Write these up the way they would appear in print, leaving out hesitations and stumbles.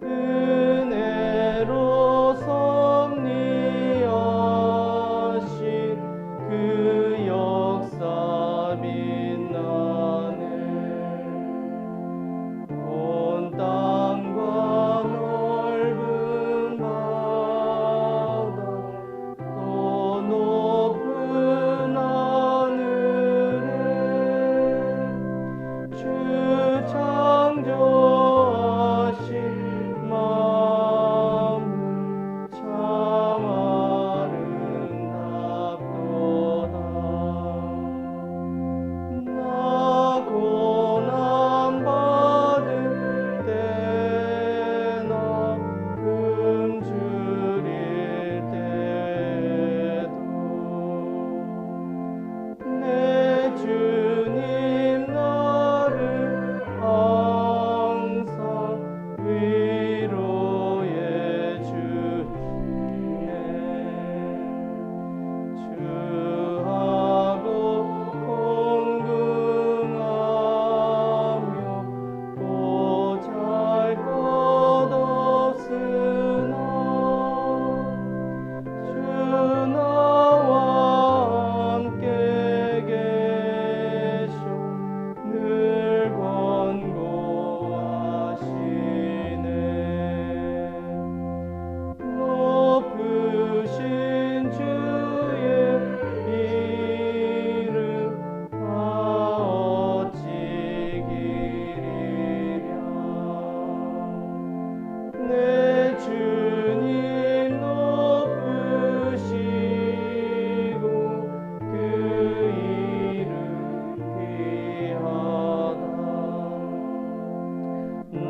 은혜로 섭리하신 그 역사 빛나네. 온 땅과 넓은 바다 또 높은 하늘에 주 창조하신 마음은 참 아름답도다. 나 고난 받을 때나 굶주릴 때도 내 주님 나를 항상 위로해 주시네. 주하고 공경하며 보잘 것 없으나 주 나와 함께 계셔 늘 권고하시네. 높으신 주의 이름 어찌 기리랴. 내 주님 높으시고 그 이름 귀하다. 나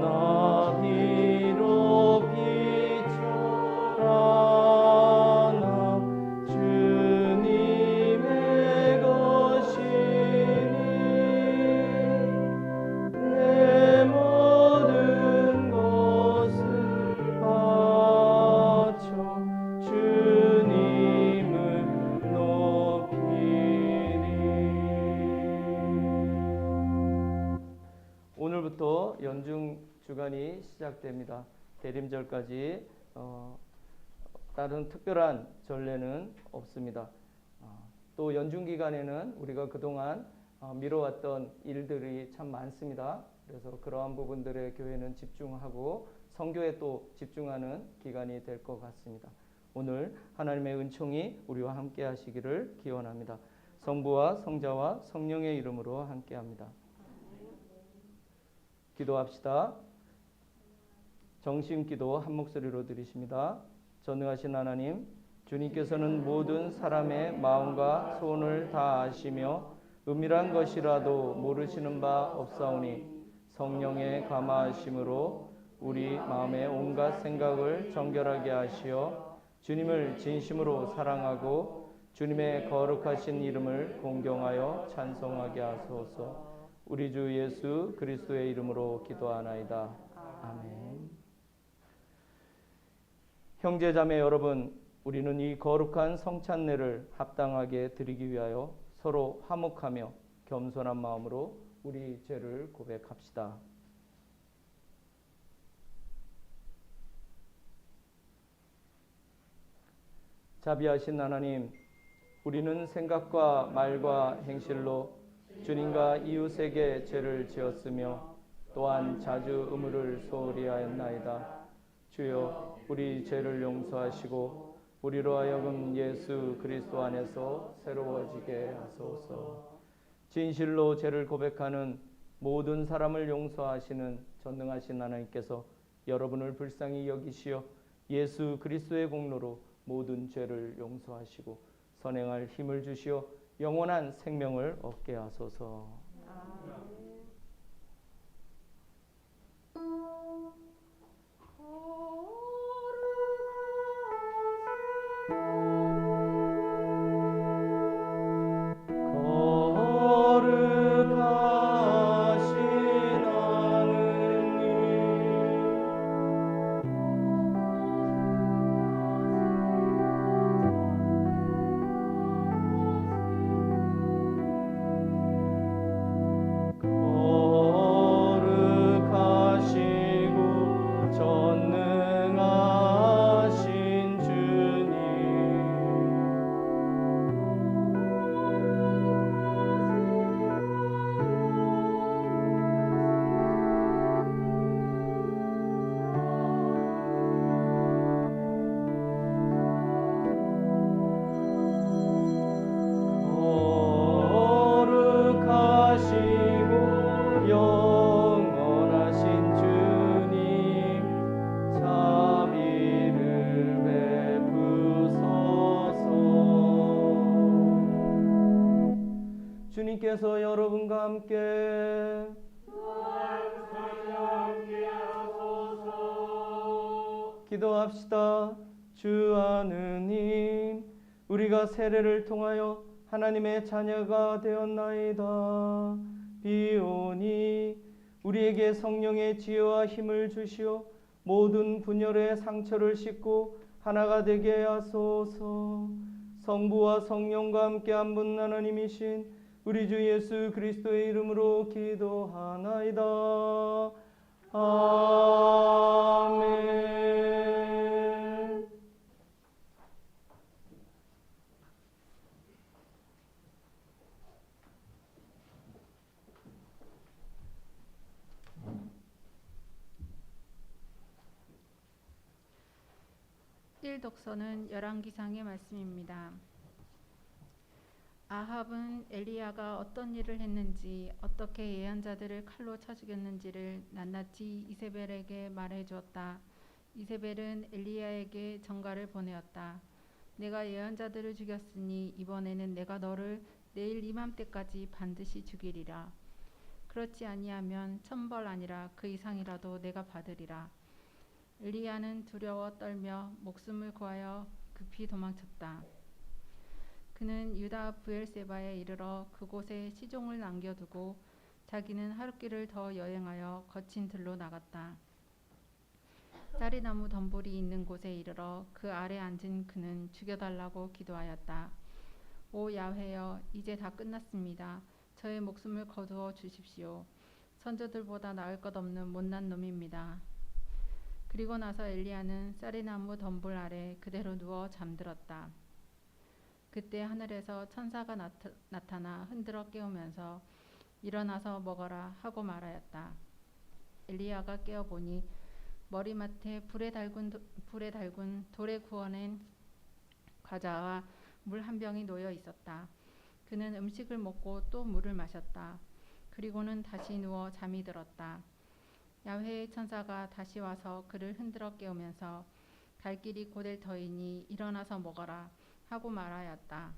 비록 비천하나 주님의 것이니 내 모든 것을 바쳐 주님을 높이리. 오늘부터 연중 주간이 시작됩니다. 대림절까지 다른 특별한 전례는 없습니다. 또 연중 기간에는 우리가 그동안 미뤄왔던 일들이 참 많습니다. 그래서 그러한 부분들에 교회는 집중하고 선교에 또 집중하는 기간이 될 것 같습니다. 오늘 하나님의 은총이 우리와 함께 하시기를 기원합니다. 성부와 성자와 성령의 이름으로 함께 합니다. 기도합시다. 정심기도 한 목소리로 드리십니다. 전능하신 하나님, 주님께서는 모든 사람의 마음과 소원을 다 아시며 은밀한 것이라도 모르시는 바 없사오니 성령의 감화하심으로 우리 마음의 온갖 생각을 정결하게 하시어 주님을 진심으로 사랑하고 주님의 거룩하신 이름을 공경하여 찬송하게 하소서. 우리 주 예수 그리스도의 이름으로 기도하나이다. 아멘. 형제자매 여러분, 우리는 이 거룩한 성찬례를 합당하게 드리기 위하여 서로 화목하며 겸손한 마음으로 우리 죄를 고백합시다. 자비하신 하나님, 우리는 생각과 말과 행실로 주님과 이웃에게 죄를 지었으며 또한 자주 의무를 소홀히 하였나이다. 주여, 우리 죄를 용서하시고 우리로 하여금 예수 그리스도 안에서 새로워지게 하소서. 진실로 죄를 고백하는 모든 사람을 용서하시는 전능하신 하나님께서 여러분을 불쌍히 여기시어 예수 그리스도의 공로로 모든 죄를 용서하시고 선행할 힘을 주시어 영원한 생명을 얻게 하소서. 주께서 여러분과 함께 기도합시다. 주 하느님, 우리가 세례를 통하여 하나님의 자녀가 되었나이다. 비오니 우리에게 성령의 지혜와 힘을 주시어 모든 분열의 상처를 씻고 하나가 되게 하소서. 성부와 성령과 함께 한 분 하나님이신 우리 주 예수 그리스도의 이름으로 기도하나이다. 아멘. 독서는 열왕기상의 말씀입니다. 아합은 엘리야가 어떤 일을 했는지 어떻게 예언자들을 칼로 쳐 죽였는지를 낱낱이 이세벨에게 말해 주었다. 이세벨은 엘리야에게 전가를 보내었다. 내가 예언자들을 죽였으니 이번에는 내가 너를 내일 이맘때까지 반드시 죽이리라. 그렇지 아니하면 천벌 아니라 그 이상이라도 내가 받으리라. 엘리야는 두려워 떨며 목숨을 구하여 급히 도망쳤다. 그는 유다 브엘세바에 이르러 그곳에 시종을 남겨두고 자기는 하룻길을 더 여행하여 거친 들로 나갔다. 쌀이나무 덤불이 있는 곳에 이르러 그 아래 앉은 그는 죽여달라고 기도하였다. 오 야훼여, 이제 다 끝났습니다. 저의 목숨을 거두어 주십시오. 선조들보다 나을 것 없는 못난 놈입니다. 그리고 나서 엘리야는 쌀이나무 덤불 아래 그대로 누워 잠들었다. 그때 하늘에서 천사가 나타나 흔들어 깨우면서 일어나서 먹어라 하고 말하였다. 엘리야가 깨어보니 머리맡에 불에 달군 돌에 구워낸 과자와 물 한 병이 놓여 있었다. 그는 음식을 먹고 또 물을 마셨다. 그리고는 다시 누워 잠이 들었다. 야훼의 천사가 다시 와서 그를 흔들어 깨우면서 갈 길이 곧될 터이니 일어나서 먹어라 하고 말하였다.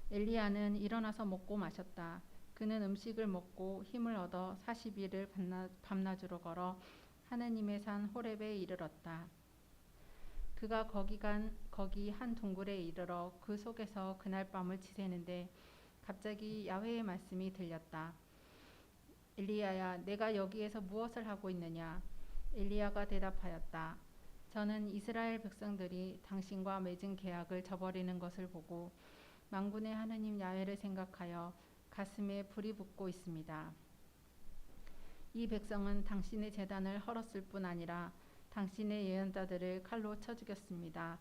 엘리야는 일어나서 먹고 마셨다. 그는 음식을 먹고 힘을 얻어 40일을 밤낮으로 걸어 하느님의 산 호렙에 이르렀다. 그가 거기 한 동굴에 이르러 그 속에서 그날 밤을 지새는데 갑자기 야훼의 말씀이 들렸다. 엘리야야, 내가 여기에서 무엇을 하고 있느냐? 엘리야가 대답하였다. 저는 이스라엘 백성들이 당신과 맺은 계약을 저버리는 것을 보고 만군의 하느님 야훼를 생각하여 가슴에 불이 붙고 있습니다. 이 백성은 당신의 제단을 헐었을 뿐 아니라 당신의 예언자들을 칼로 쳐 죽였습니다.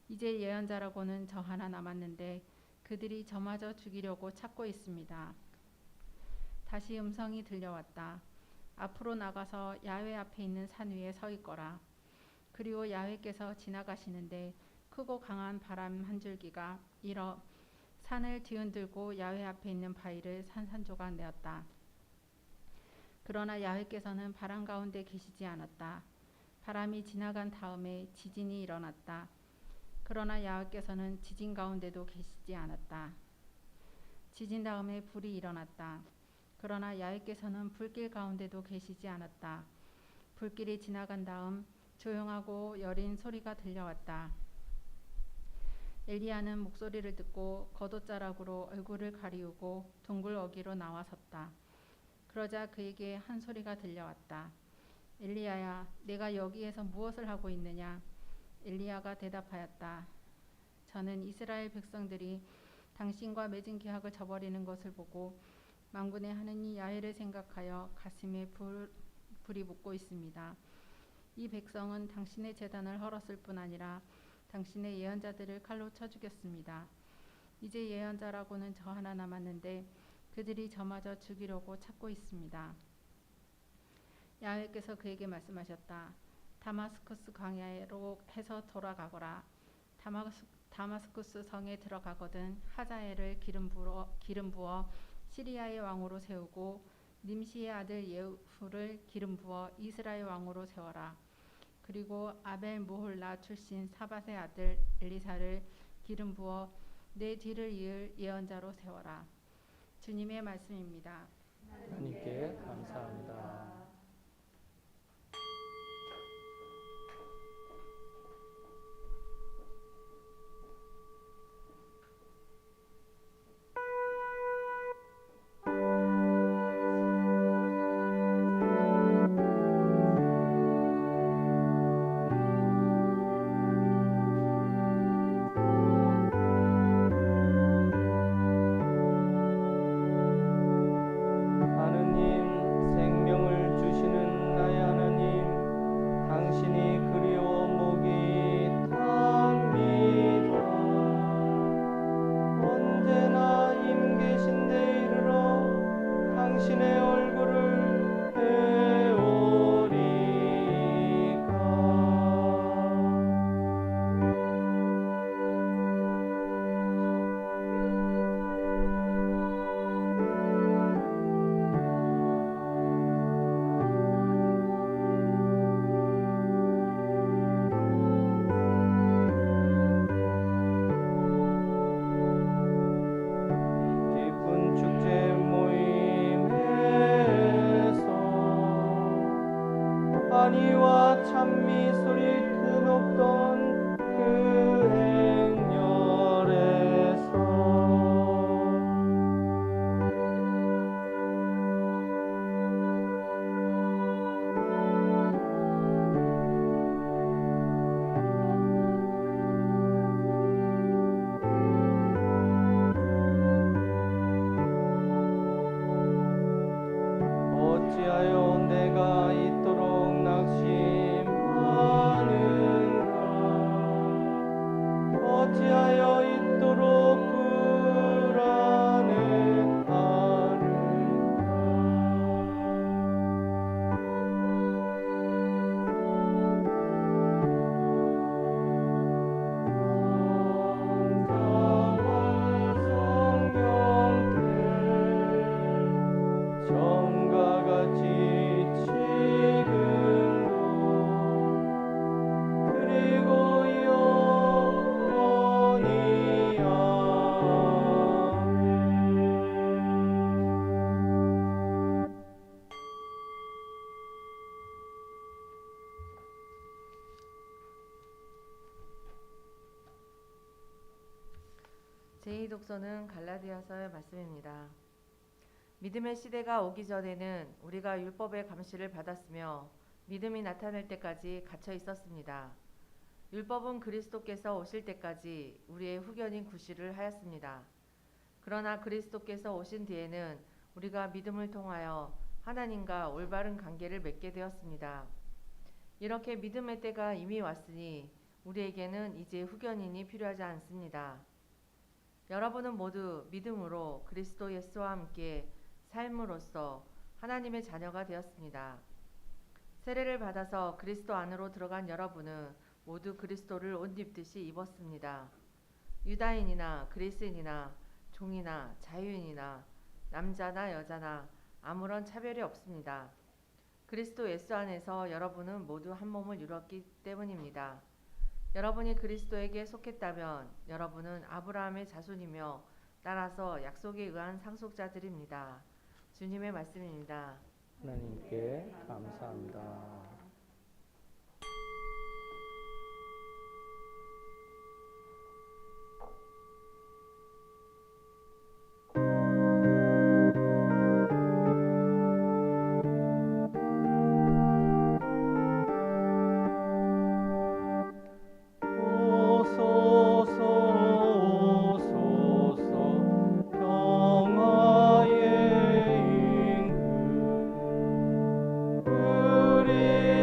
이제 예언자라고는 저 하나 남았는데 그들이 저마저 죽이려고 찾고 있습니다. 다시 음성이 들려왔다. 앞으로 나가서 야훼 앞에 있는 산 위에 서 있거라. 그리고 야훼께서 지나가시는데 크고 강한 바람 한 줄기가 일어 산을 뒤흔들고 야훼 앞에 있는 바위를 산산조각 내었다. 그러나 야훼께서는 바람 가운데 계시지 않았다. 바람이 지나간 다음에 지진이 일어났다. 그러나 야훼께서는 지진 가운데도 계시지 않았다. 지진 다음에 불이 일어났다. 그러나 야훼께서는 불길 가운데도 계시지 않았다. 불길이 지나간 다음 조용하고 여린 소리가 들려왔다. 엘리야는 목소리를 듣고 겉옷자락으로 얼굴을 가리우고 동굴 어귀로 나와 섰다. 그러자 그에게 한 소리가 들려왔다. 엘리야야, 내가 여기에서 무엇을 하고 있느냐? 엘리야가 대답하였다. 저는 이스라엘 백성들이 당신과 맺은 계약을 저버리는 것을 보고 만군의 하느님 야훼를 생각하여 가슴에 불이 붙고 있습니다. 이 백성은 당신의 제단을 헐었을 뿐 아니라 당신의 예언자들을 칼로 쳐 죽였습니다. 이제 예언자라고는 저 하나 남았는데 그들이 저마저 죽이려고 찾고 있습니다. 야훼께서 그에게 말씀하셨다. 다마스쿠스 광야로 해서 돌아가거라. 다마스쿠스 성에 들어가거든 하자엘을 기름 부어 시리아의 왕으로 세우고 님시의 아들 예후를 기름 부어 이스라엘 왕으로 세워라. 그리고 아벨 모홀라 출신 사밧의 아들 엘리사를 기름 부어 내 뒤를 이을 예언자로 세워라. 주님의 말씀입니다. 하나님께 감사합니다. 하느님, 생명을 주시는 나의 하느님, 당신이 그리워 목이 탑니다. 언제나 임 계신 데 이르러 당신의 얼굴을 배우리까. 기쁜 축제 모임에서 안위와 찬미 소리 드높던 그 행렬에서 어찌하여 내가 이토록 낙심하는가? 어찌하여 이토록 불안해하는가? 정과 같이 지금도 그리고 영원히 아멘. 제2독서는 갈라디아서의 말씀입니다. 믿음의 시대가 오기 전에는 우리가 율법의 감시를 받았으며 믿음이 나타날 때까지 갇혀 있었습니다. 율법은 그리스도께서 오실 때까지 우리의 후견인 구실을 하였습니다. 그러나 그리스도께서 오신 뒤에는 우리가 믿음을 통하여 하나님과 올바른 관계를 맺게 되었습니다. 이렇게 믿음의 때가 이미 왔으니 우리에게는 이제 후견인이 필요하지 않습니다. 여러분은 모두 믿음으로 그리스도 예수와 함께 삶으로써 하나님의 자녀가 되었습니다. 세례를 받아서 그리스도 안으로 들어간 여러분은 모두 그리스도를 옷 입듯이 입었습니다. 유다인이나 그리스인이나 종이나 자유인이나 남자나 여자나 아무런 차별이 없습니다. 그리스도 예수 안에서 여러분은 모두 한 몸을 이뤘기 때문입니다. 여러분이 그리스도에게 속했다면 여러분은 아브라함의 자손이며 따라서 약속에 의한 상속자들입니다. 주님의 말씀입니다. 하나님께 감사합니다. 평화의 임금 우리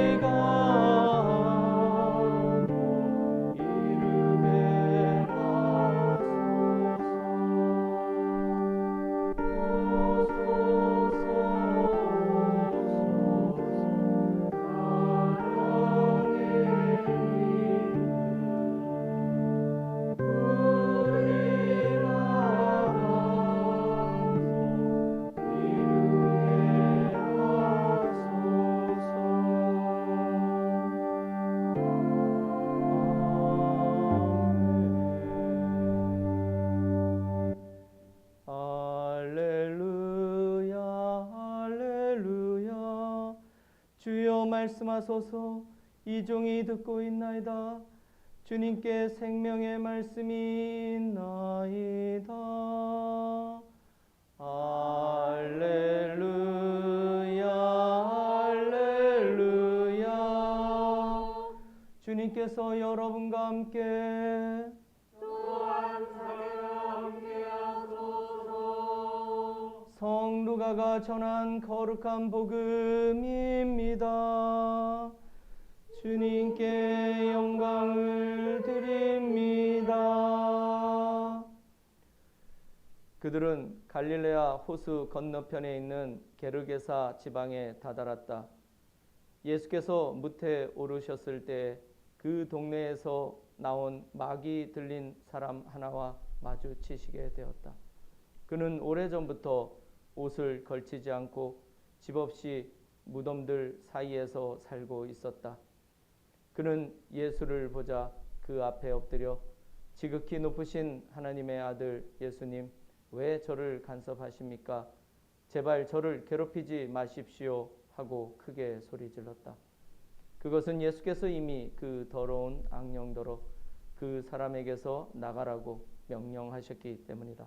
말씀하소서. 이 종이 듣고 있나이다. 주님께 생명의 말씀이 있나이다. 할렐루야, 할렐루야. 주님께서 여러분과 함께 성 루가가 전한 거룩한 복음입니다. 주님께 영광을 드립니다. 그들은 갈릴레아 호수 건너편에 있는 게르게사 지방에 다다랐다. 예수께서 무태 오르셨을 때 그 동네에서 나온 막이 들린 사람 하나와 마주치시게 되었다. 그는 오래전부터 옷을 걸치지 않고 집 없이 무덤들 사이에서 살고 있었다. 그는 예수를 보자 그 앞에 엎드려 지극히 높으신 하나님의 아들 예수님, 왜 저를 간섭하십니까? 제발 저를 괴롭히지 마십시오 하고 크게 소리질렀다. 그것은 예수께서 이미 그 더러운 악령더러 그 사람에게서 나가라고 명령하셨기 때문이다.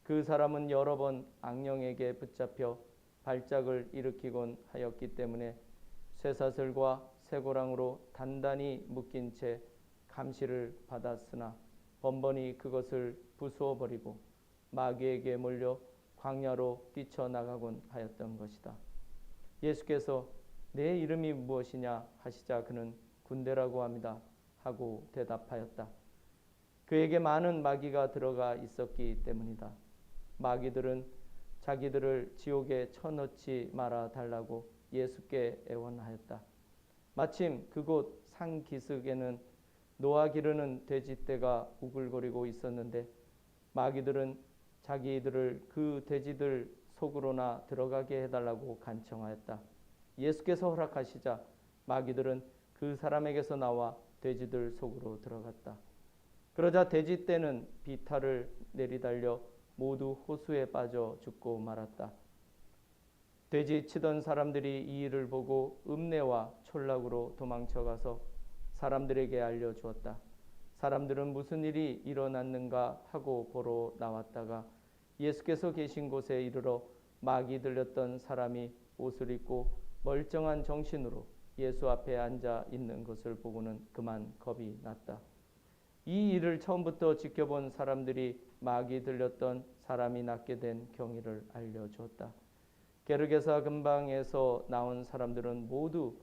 그 사람은 여러 번 악령에게 붙잡혀 발작을 일으키곤 하였기 때문에 쇠사슬과 쇠고랑으로 단단히 묶인 채 감시를 받았으나 번번이 그것을 부수어 버리고 마귀에게 몰려 광야로 뛰쳐나가곤 하였던 것이다. 예수께서 내 이름이 무엇이냐 하시자 그는 군대라고 합니다 하고 대답하였다. 그에게 많은 마귀가 들어가 있었기 때문이다. 마귀들은 자기들을 지옥에 쳐넣지 말아 달라고 예수께 애원하였다. 마침 그곳 상기슭에는 노아 기르는 돼지떼가 우글거리고 있었는데 마귀들은 자기들을 그 돼지들 속으로나 들어가게 해달라고 간청하였다. 예수께서 허락하시자 마귀들은 그 사람에게서 나와 돼지들 속으로 들어갔다. 그러자 돼지떼는 비탈을 내리달려 모두 호수에 빠져 죽고 말았다. 돼지 치던 사람들이 이 일을 보고 읍내와 촌락으로 도망쳐가서 사람들에게 알려주었다. 사람들은 무슨 일이 일어났는가 하고 보러 나왔다가 예수께서 계신 곳에 이르러 마귀 들렸던 사람이 옷을 입고 멀쩡한 정신으로 예수 앞에 앉아 있는 것을 보고는 그만 겁이 났다. 이 일을 처음부터 지켜본 사람들이 마귀 들렸던 사람이 낫게 된 경위를 알려주었다. 게르게사 근방에서 나온 사람들은 모두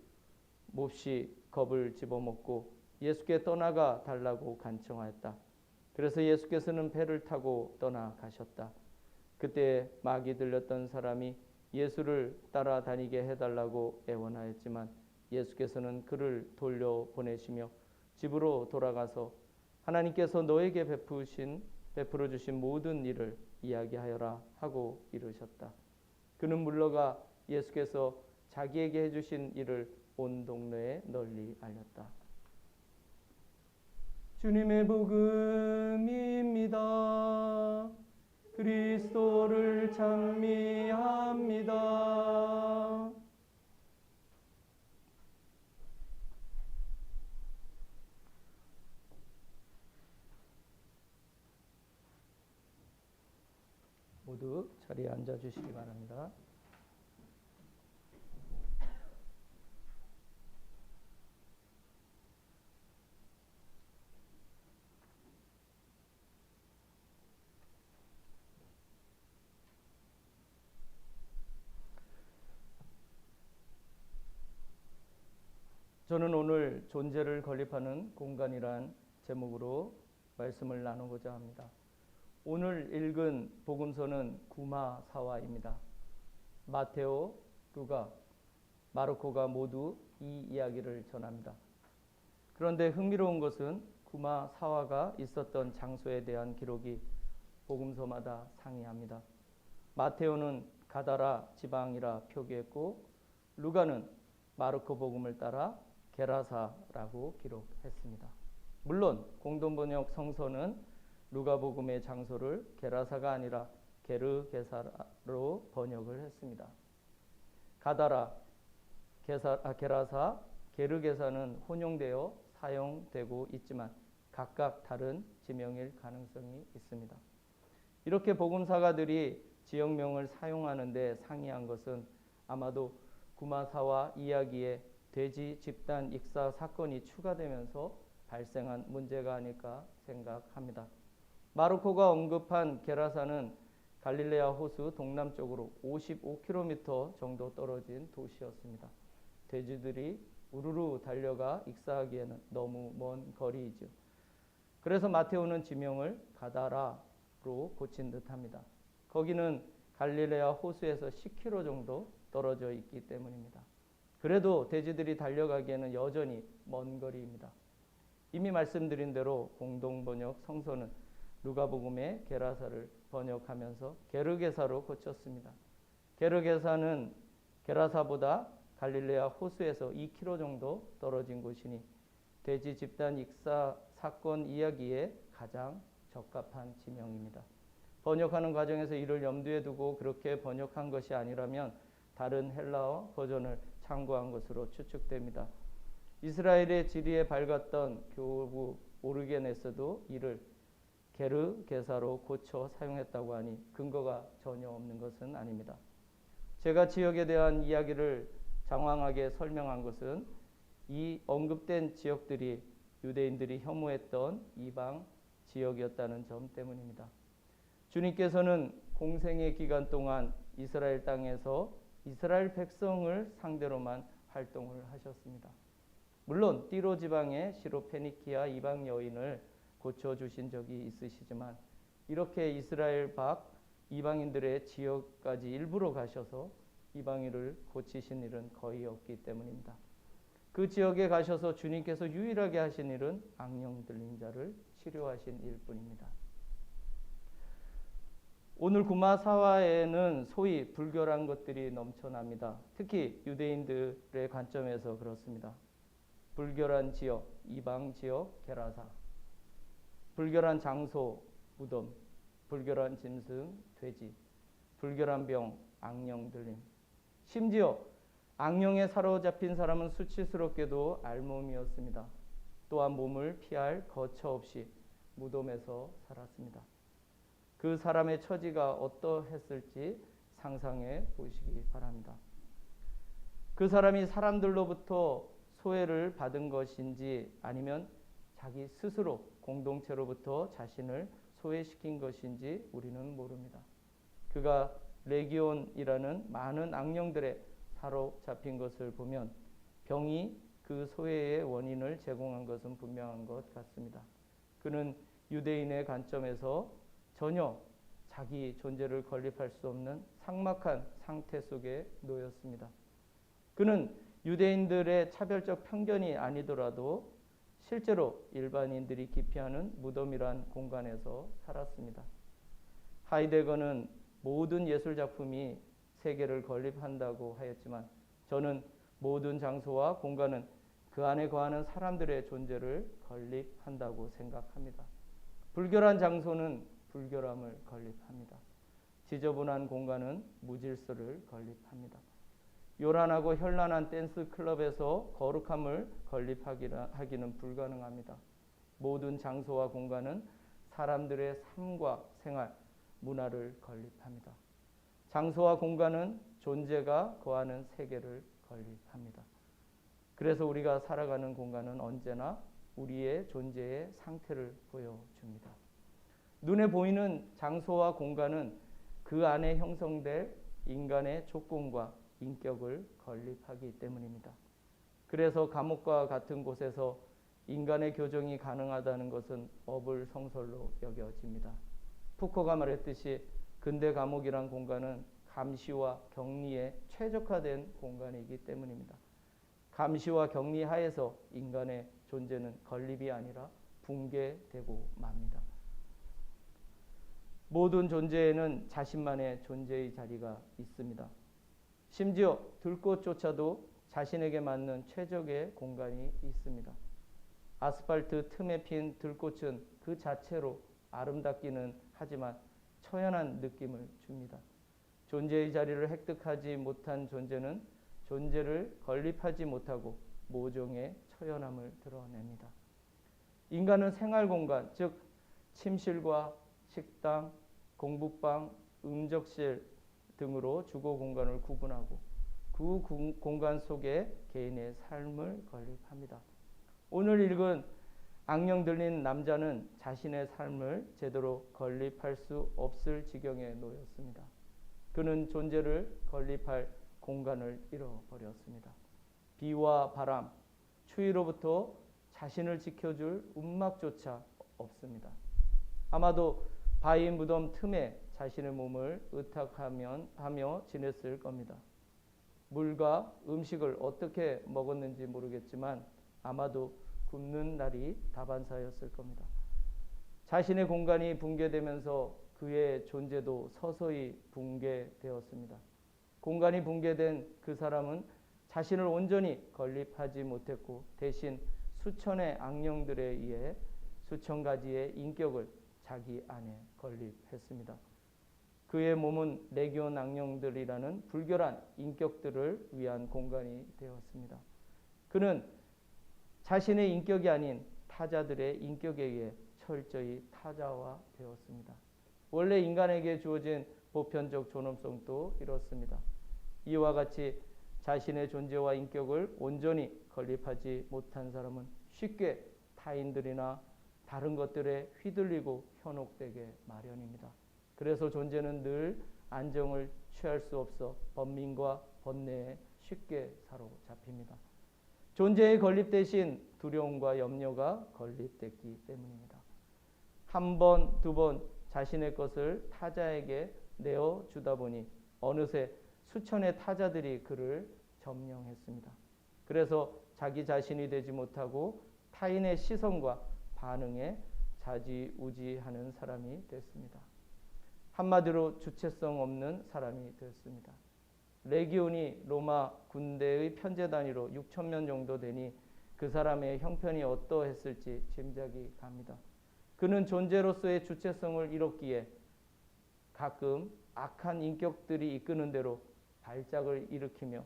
몹시 겁을 집어먹고 예수께 떠나가 달라고 간청하였다. 그래서 예수께서는 배를 타고 떠나가셨다. 그때 마귀 들렸던 사람이 예수를 따라다니게 해달라고 애원하였지만 예수께서는 그를 돌려보내시며 집으로 돌아가서 하나님께서 너에게 베풀어 주신 모든 일을 이야기하여라 하고 이르셨다. 그는 물러가 예수께서 자기에게 해주신 일을 온 동네에 널리 알렸다. 주님의 복음입니다. 그리스도를 찬미합니다. 모두 자리에 앉아 주시기 바랍니다. 저는 오늘 존재를 건립하는 공간이란 제목으로 말씀을 나누고자 합니다. 오늘 읽은 복음서는 구마사와입니다. 마테오, 루가, 마르코가 모두 이 이야기를 전합니다. 그런데 흥미로운 것은 구마사와가 있었던 장소에 대한 기록이 복음서마다 상이합니다. 마테오는 가다라 지방이라 표기했고 루가는 마르코 복음을 따라 게라사라고 기록했습니다. 물론 공동번역 성서는 누가복음의 장소를 게라사가 아니라 게르게사로 번역을 했습니다. 가다라, 게라사, 게르게사는 혼용되어 사용되고 있지만 각각 다른 지명일 가능성이 있습니다. 이렇게 복음사가들이 지역명을 사용하는데 상이한 것은 아마도 구마사와 이야기에 돼지 집단 익사 사건이 추가되면서 발생한 문제가 아닐까 생각합니다. 마르코가 언급한 게라사는 갈릴레아 호수 동남쪽으로 55km 정도 떨어진 도시였습니다. 돼지들이 우르르 달려가 익사하기에는 너무 먼 거리이죠. 그래서 마테오는 지명을 가다라로 고친 듯합니다. 거기는 갈릴레아 호수에서 10km 정도 떨어져 있기 때문입니다. 그래도 돼지들이 달려가기에는 여전히 먼 거리입니다. 이미 말씀드린 대로 공동번역 성서는 누가복음의 게라사를 번역하면서 게르게사로 고쳤습니다. 게르게사는 게라사보다 갈릴레아 호수에서 2km 정도 떨어진 곳이니 돼지 집단 익사 사건 이야기에 가장 적합한 지명입니다. 번역하는 과정에서 이를 염두에 두고 그렇게 번역한 것이 아니라면 다른 헬라어 버전을 참고한 것으로 추측됩니다. 이스라엘의 지리에 밝았던 교부 오르게네스도 이를 게르게사로 고쳐 사용했다고 하니 근거가 전혀 없는 것은 아닙니다. 제가 지역에 대한 이야기를 장황하게 설명한 것은 이 언급된 지역들이 유대인들이 혐오했던 이방 지역이었다는 점 때문입니다. 주님께서는 공생의 기간 동안 이스라엘 땅에서 이스라엘 백성을 상대로만 활동을 하셨습니다. 물론 띠로 지방의 시로페니키아 이방 여인을 고쳐주신 적이 있으시지만 이렇게 이스라엘 밖 이방인들의 지역까지 일부러 가셔서 이방인을 고치신 일은 거의 없기 때문입니다. 그 지역에 가셔서 주님께서 유일하게 하신 일은 악령 들린 자를 치료하신 일뿐입니다. 오늘 구마사와에는 소위 불결한 것들이 넘쳐납니다. 특히 유대인들의 관점에서 그렇습니다. 불결한 지역, 이방 지역, 게라사. 불결한 장소, 무덤. 불결한 짐승, 돼지. 불결한 병, 악령 들림. 심지어 악령에 사로잡힌 사람은 수치스럽게도 알몸이었습니다. 또한 몸을 피할 거처 없이 무덤에서 살았습니다. 그 사람의 처지가 어떠했을지 상상해 보시기 바랍니다. 그 사람이 사람들로부터 소외를 받은 것인지 아니면 자기 스스로 공동체로부터 자신을 소외시킨 것인지 우리는 모릅니다. 그가 레기온이라는 많은 악령들에 사로잡힌 것을 보면 병이 그 소외의 원인을 제공한 것은 분명한 것 같습니다. 그는 유대인의 관점에서 전혀 자기 존재를 건립할 수 없는 삭막한 상태 속에 놓였습니다. 그는 유대인들의 차별적 편견이 아니더라도 실제로 일반인들이 기피하는 무덤이란 공간에서 살았습니다. 하이데거는 모든 예술 작품이 세계를 건립한다고 하였지만 저는 모든 장소와 공간은 그 안에 거하는 사람들의 존재를 건립한다고 생각합니다. 불결한 장소는 불결함을 건립합니다. 지저분한 공간은 무질서를 건립합니다. 요란하고 현란한 댄스 클럽에서 거룩함을 건립하기는 불가능합니다. 모든 장소와 공간은 사람들의 삶과 생활, 문화를 건립합니다. 장소와 공간은 존재가 거하는 세계를 건립합니다. 그래서 우리가 살아가는 공간은 언제나 우리의 존재의 상태를 보여줍니다. 눈에 보이는 장소와 공간은 그 안에 형성될 인간의 조건과 인격을 건립하기 때문입니다. 그래서 감옥과 같은 곳에서 인간의 교정이 가능하다는 것은 어불성설로 여겨집니다. 푸코가 말했듯이 근대 감옥이란 공간은 감시와 격리에 최적화된 공간이기 때문입니다. 감시와 격리 하에서 인간의 존재는 건립이 아니라 붕괴되고 맙니다. 모든 존재에는 자신만의 존재의 자리가 있습니다. 심지어 들꽃조차도 자신에게 맞는 최적의 공간이 있습니다. 아스팔트 틈에 핀 들꽃은 그 자체로 아름답기는 하지만 처연한 느낌을 줍니다. 존재의 자리를 획득하지 못한 존재는 존재를 건립하지 못하고 모종의 처연함을 드러냅니다. 인간은 생활공간, 즉 침실과 식당, 공부방, 음적실 등으로 주거 공간을 구분하고 그 공간 속에 개인의 삶을 건립합니다. 오늘 읽은 악령 들린 남자는 자신의 삶을 제대로 건립할 수 없을 지경에 놓였습니다. 그는 존재를 건립할 공간을 잃어버렸습니다. 비와 바람, 추위로부터 자신을 지켜줄 움막조차 없습니다. 아마도 바위 무덤 틈에 자신의 몸을 의탁하며 지냈을 겁니다. 물과 음식을 어떻게 먹었는지 모르겠지만 아마도 굶는 날이 다반사였을 겁니다. 자신의 공간이 붕괴되면서 그의 존재도 서서히 붕괴되었습니다. 공간이 붕괴된 그 사람은 자신을 온전히 건립하지 못했고 대신 수천의 악령들에 의해 수천 가지의 인격을 자기 안에 건립했습니다. 그의 몸은 레기온 악령들이라는 불결한 인격들을 위한 공간이 되었습니다. 그는 자신의 인격이 아닌 타자들의 인격에 의해 철저히 타자화되었습니다. 원래 인간에게 주어진 보편적 존엄성도 이렇습니다. 이와 같이 자신의 존재와 인격을 온전히 건립하지 못한 사람은 쉽게 타인들이나 다른 것들에 휘둘리고 현혹되게 마련입니다. 그래서 존재는 늘 안정을 취할 수 없어 번민과 번뇌에 쉽게 사로잡힙니다. 존재의 건립 대신 두려움과 염려가 건립됐기 때문입니다. 한 번, 두 번 자신의 것을 타자에게 내어주다 보니 어느새 수천의 타자들이 그를 점령했습니다. 그래서 자기 자신이 되지 못하고 타인의 시선과 반응에 좌지우지하는 사람이 됐습니다. 한마디로 주체성 없는 사람이 됐습니다. 레기온이 로마 군대의 편제 단위로 6천 명 정도 되니 그 사람의 형편이 어떠했을지 짐작이 갑니다. 그는 존재로서의 주체성을 잃었기에 가끔 악한 인격들이 이끄는 대로 발작을 일으키며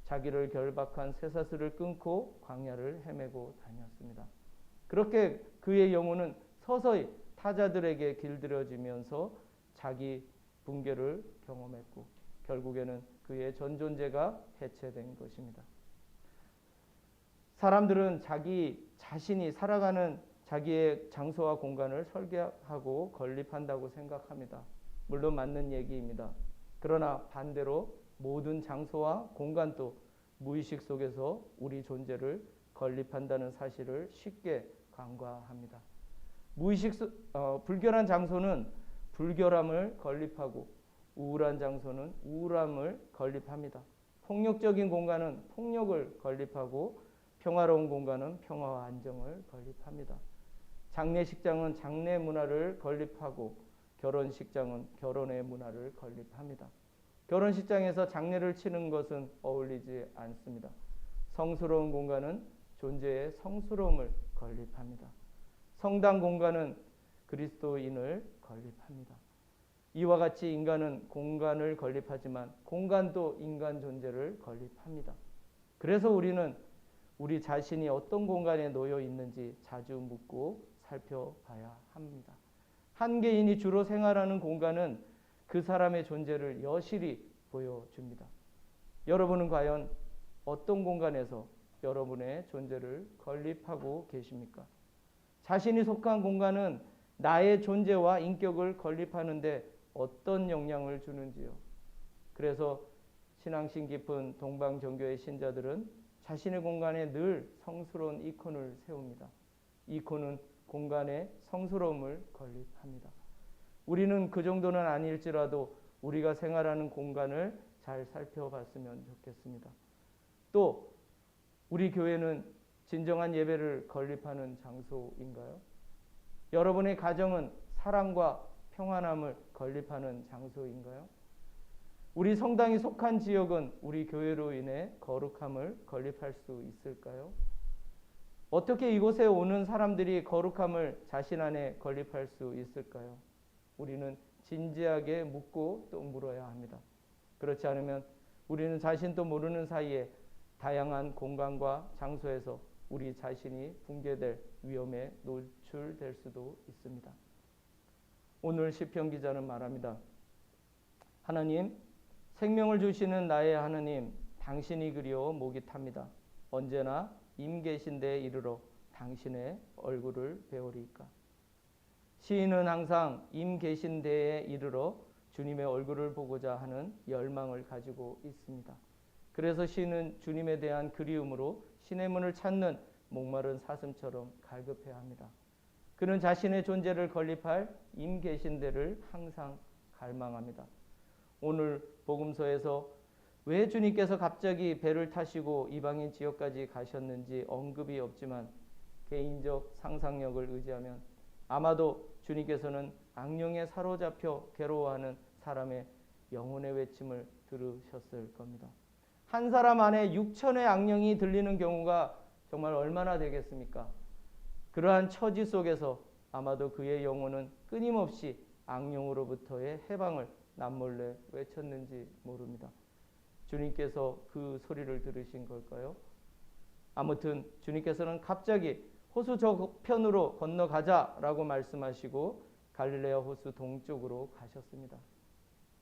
자기를 결박한 쇠사슬을 끊고 광야를 헤매고 다녔습니다. 그렇게 그의 영혼은 서서히 타자들에게 길들여지면서 자기 붕괴를 경험했고 결국에는 그의 전 존재가 해체된 것입니다. 사람들은 자기 자신이 살아가는 자기의 장소와 공간을 설계하고 건립한다고 생각합니다. 물론 맞는 얘기입니다. 그러나 반대로 모든 장소와 공간도 무의식 속에서 우리 존재를 건립한다는 사실을 쉽게 간과합니다. 불결한 장소는 불결함을 건립하고 우울한 장소는 우울함을 건립합니다. 폭력적인 공간은 폭력을 건립하고 평화로운 공간은 평화와 안정을 건립합니다. 장례식장은 장례 문화를 건립하고 결혼식장은 결혼의 문화를 건립합니다. 결혼식장에서 장례를 치는 것은 어울리지 않습니다. 성스러운 공간은 존재의 성스러움을 건립합니다. 성당 공간은 그리스도인을 건립합니다. 이와 같이 인간은 공간을 건립하지만 공간도 인간 존재를 건립합니다. 그래서 우리는 우리 자신이 어떤 공간에 놓여 있는지 자주 묻고 살펴봐야 합니다. 한 개인이 주로 생활하는 공간은 그 사람의 존재를 여실히 보여줍니다. 여러분은 과연 어떤 공간에서 여러분의 존재를 건립하고 계십니까? 자신이 속한 공간은 나의 존재와 인격을 건립하는데 어떤 영향을 주는지요? 그래서 신앙심 깊은 동방정교의 신자들은 자신의 공간에 늘 성스러운 이콘을 세웁니다. 이콘은 공간의 성스러움을 건립합니다. 우리는 그 정도는 아닐지라도 우리가 생활하는 공간을 잘 살펴봤으면 좋겠습니다. 또 우리 교회는 진정한 예배를 건립하는 장소인가요? 여러분의 가정은 사랑과 평안함을 건립하는 장소인가요? 우리 성당이 속한 지역은 우리 교회로 인해 거룩함을 건립할 수 있을까요? 어떻게 이곳에 오는 사람들이 거룩함을 자신 안에 건립할 수 있을까요? 우리는 진지하게 묻고 또 물어야 합니다. 그렇지 않으면 우리는 자신도 모르는 사이에 다양한 공간과 장소에서 우리 자신이 붕괴될 위험에 노출될 수도 있습니다. 오늘 시편 기자는 말합니다. 하나님, 생명을 주시는 나의 하나님, 당신이 그리워 목이 탑니다. 언제나 임 계신 데에 이르러 당신의 얼굴을 배우리이까. 시인은 항상 임 계신 데에 이르러 주님의 얼굴을 보고자 하는 열망을 가지고 있습니다. 그래서 시인은 주님에 대한 그리움으로 신의 문을 찾는 목마른 사슴처럼 갈급해야 합니다. 그는 자신의 존재를 건립할 임 계신 데를 항상 갈망합니다. 오늘 복음서에서 왜 주님께서 갑자기 배를 타시고 이방인 지역까지 가셨는지 언급이 없지만 개인적 상상력을 의지하면 아마도 주님께서는 악령에 사로잡혀 괴로워하는 사람의 영혼의 외침을 들으셨을 겁니다. 한 사람 안에 6천의 악령이 들리는 경우가 정말 얼마나 되겠습니까? 그러한 처지 속에서 아마도 그의 영혼은 끊임없이 악령으로부터의 해방을 남몰래 외쳤는지 모릅니다. 주님께서 그 소리를 들으신 걸까요? 아무튼 주님께서는 갑자기 호수 저편으로 건너가자라고 말씀하시고 갈릴레아 호수 동쪽으로 가셨습니다.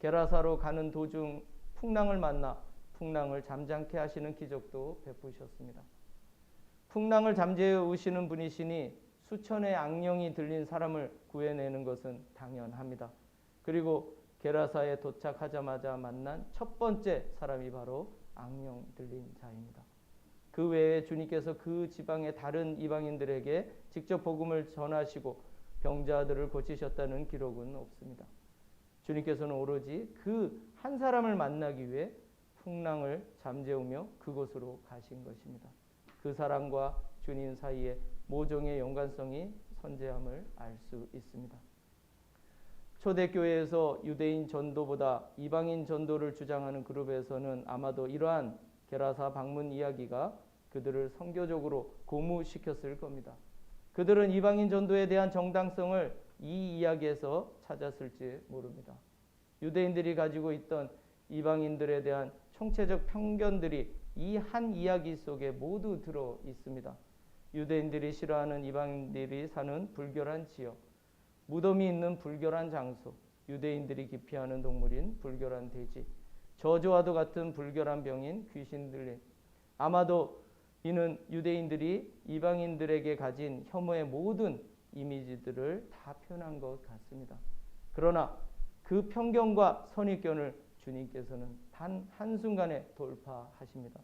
게라사로 가는 도중 풍랑을 만나 풍랑을 잠잠케 하시는 기적도 베푸셨습니다. 풍랑을 잠재우시는 분이시니 수천의 악령이 들린 사람을 구해내는 것은 당연합니다. 그리고 게라사에 도착하자마자 만난 첫 번째 사람이 바로 악령 들린 자입니다. 그 외에 주님께서 그 지방의 다른 이방인들에게 직접 복음을 전하시고 병자들을 고치셨다는 기록은 없습니다. 주님께서는 오로지 그 한 사람을 만나기 위해 풍랑을 잠재우며 그곳으로 가신 것입니다. 그 사람과 주님 사이에 모종의 연관성이 선재함을 알 수 있습니다. 초대교회에서 유대인 전도보다 이방인 전도를 주장하는 그룹에서는 아마도 이러한 게라사 방문 이야기가 그들을 선교적으로 고무시켰을 겁니다. 그들은 이방인 전도에 대한 정당성을 이 이야기에서 찾았을지 모릅니다. 유대인들이 가지고 있던 이방인들에 대한 총체적 편견들이 이 한 이야기 속에 모두 들어 있습니다. 유대인들이 싫어하는 이방인들이 사는 불결한 지역, 무덤이 있는 불결한 장소, 유대인들이 기피하는 동물인 불결한 돼지, 저주와도 같은 불결한 병인 귀신 들림. 아마도 이는 유대인들이 이방인들에게 가진 혐오의 모든 이미지들을 다 표현한 것 같습니다. 그러나 그 편견과 선입견을 주님께서는 단 한순간에 돌파하십니다.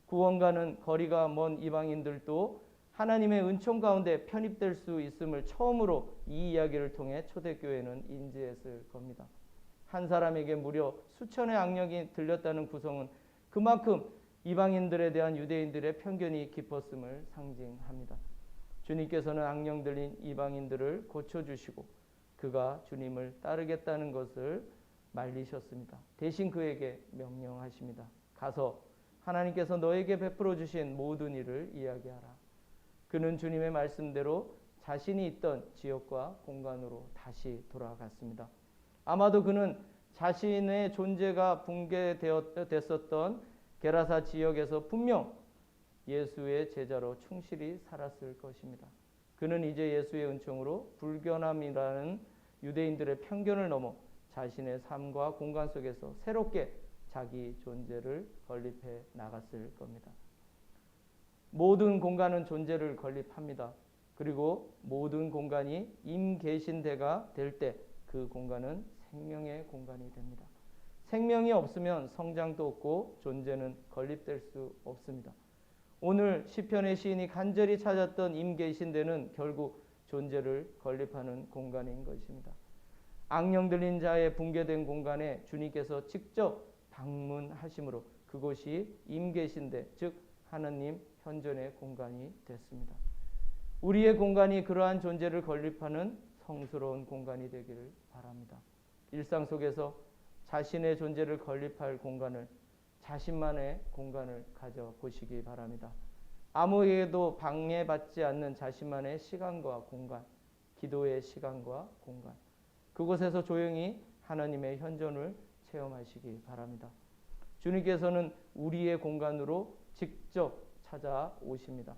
구원과는 거리가 먼 이방인들도 하나님의 은총 가운데 편입될 수 있음을 처음으로 이 이야기를 통해 초대교회는 인지했을 겁니다. 한 사람에게 무려 수천의 악령이 들렸다는 구성은 그만큼 이방인들에 대한 유대인들의 편견이 깊었음을 상징합니다. 주님께서는 악령 들린 이방인들을 고쳐주시고 그가 주님을 따르겠다는 것을 말리셨습니다. 대신 그에게 명령하십니다. 가서 하나님께서 너에게 베풀어 주신 모든 일을 이야기하라. 그는 주님의 말씀대로 자신이 있던 지역과 공간으로 다시 돌아갔습니다. 아마도 그는 자신의 존재가 붕괴됐었던 게라사 지역에서 분명 예수의 제자로 충실히 살았을 것입니다. 그는 이제 예수의 은총으로 불견함이라는 유대인들의 편견을 넘어 자신의 삶과 공간 속에서 새롭게 자기 존재를 건립해 나갔을 겁니다. 모든 공간은 존재를 건립합니다. 그리고 모든 공간이 임 계신 데가 될 때 그 공간은 생명의 공간이 됩니다. 생명이 없으면 성장도 없고 존재는 건립될 수 없습니다. 오늘 시편의 시인이 간절히 찾았던 임 계신 데는 결국 존재를 건립하는 공간인 것입니다. 악령 들린 자의 붕괴된 공간에 주님께서 직접 방문하심으로 그곳이 임 계신 데, 즉 하나님 현존의 공간이 됐습니다. 우리의 공간이 그러한 존재를 건립하는 성스러운 공간이 되기를 바랍니다. 일상 속에서 자신의 존재를 건립할 공간을, 자신만의 공간을 가져보시기 바랍니다. 아무에게도 방해받지 않는 자신만의 시간과 공간, 기도의 시간과 공간, 그곳에서 조용히 하나님의 현존을 체험하시기 바랍니다. 주님께서는 우리의 공간으로 직접 찾아오십니다.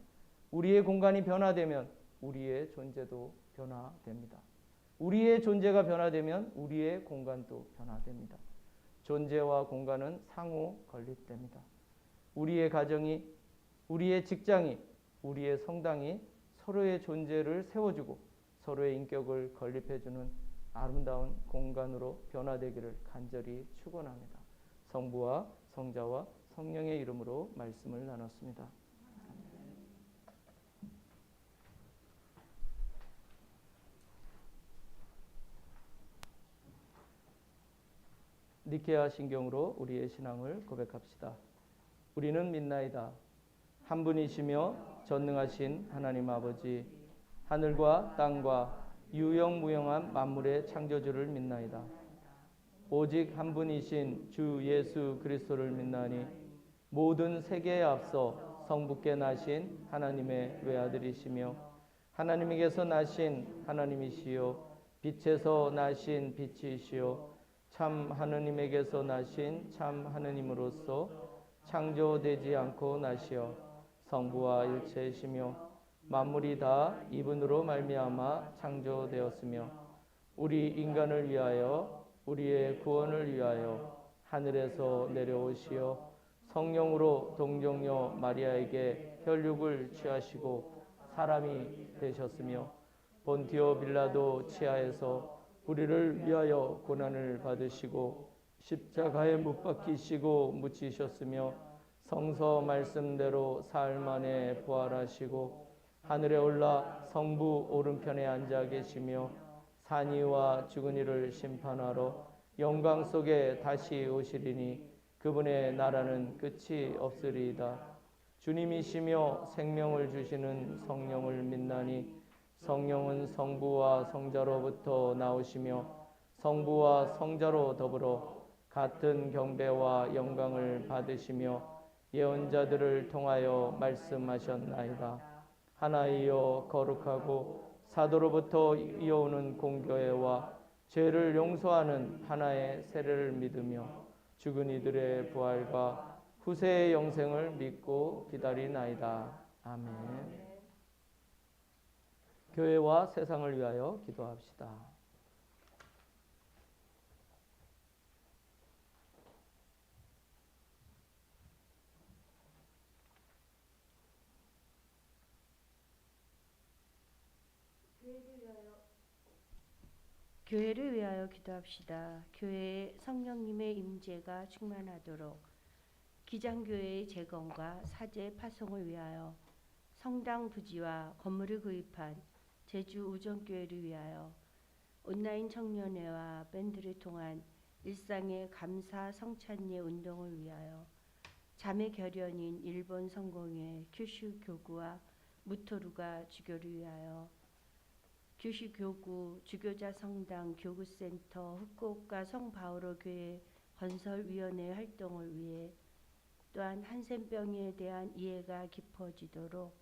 우리의 공간이 변화되면 우리의 존재도 변화됩니다. 우리의 존재가 변화되면 우리의 공간도 변화됩니다. 존재와 공간은 상호 건립됩니다. 우리의 가정이, 우리의 직장이, 우리의 성당이 서로의 존재를 세워주고 서로의 인격을 건립해주는 아름다운 공간으로 변화되기를 간절히 축원합니다. 성부와 성자와 성령의 이름으로 말씀을 나눴습니다. 니케아 신경으로 우리의 신앙을 고백합시다. 우리는 믿나이다. 한 분이시며 전능하신 하나님 아버지, 하늘과 땅과 유영무영한 만물의 창조주를 믿나이다. 오직 한 분이신 주 예수 그리스도를 믿나니 모든 세계에 앞서 성부께 나신 하나님의 외아들이시며 하나님에게서 나신 하나님이시요 빛에서 나신 빛이시요 참 하느님에게서 나신 참 하느님으로서 창조되지 않고 나시어 성부와 일체이시며 만물이 다 이분으로 말미암아 창조되었으며 우리 인간을 위하여 우리의 구원을 위하여 하늘에서 내려오시어 성령으로 동정녀 마리아에게 혈육을 취하시고 사람이 되셨으며 본티오 빌라도 치하에서 우리를 위하여 고난을 받으시고 십자가에 못 박히시고 묻히셨으며 성서 말씀대로 사흘 만에 부활하시고 하늘에 올라 성부 오른편에 앉아 계시며 산 이와 죽은 이를 심판하러 영광 속에 다시 오시리니 그분의 나라는 끝이 없으리이다. 주님이시며 생명을 주시는 성령을 믿나니 성령은 성부와 성자로부터 나오시며 성부와 성자로 더불어 같은 경배와 영광을 받으시며 예언자들을 통하여 말씀하셨나이다. 하나이여 거룩하고 사도로부터 이어오는 공교회와 죄를 용서하는 하나의 세례를 믿으며 죽은 이들의 부활과 후세의 영생을 믿고 기다리나이다. 아멘. 교회와 세상을 위하여 기도합시다. 교회를 위하여 기도합시다. 교회에 성령님의 임재가 충만하도록 기장교회의 재건과 사제 파송을 위하여 성당 부지와 건물을 구입한 제주 우정교회를 위하여 온라인 청년회와 밴드를 통한 일상의 감사 성찬예 운동을 위하여 자매 결연인 일본 성공회 큐슈 교구와 무토루가 주교를 위하여 규슈 교구 주교자 성당 교구센터 후쿠오카 성바오로 교회 건설위원회 활동을 위해 또한 한센병에 대한 이해가 깊어지도록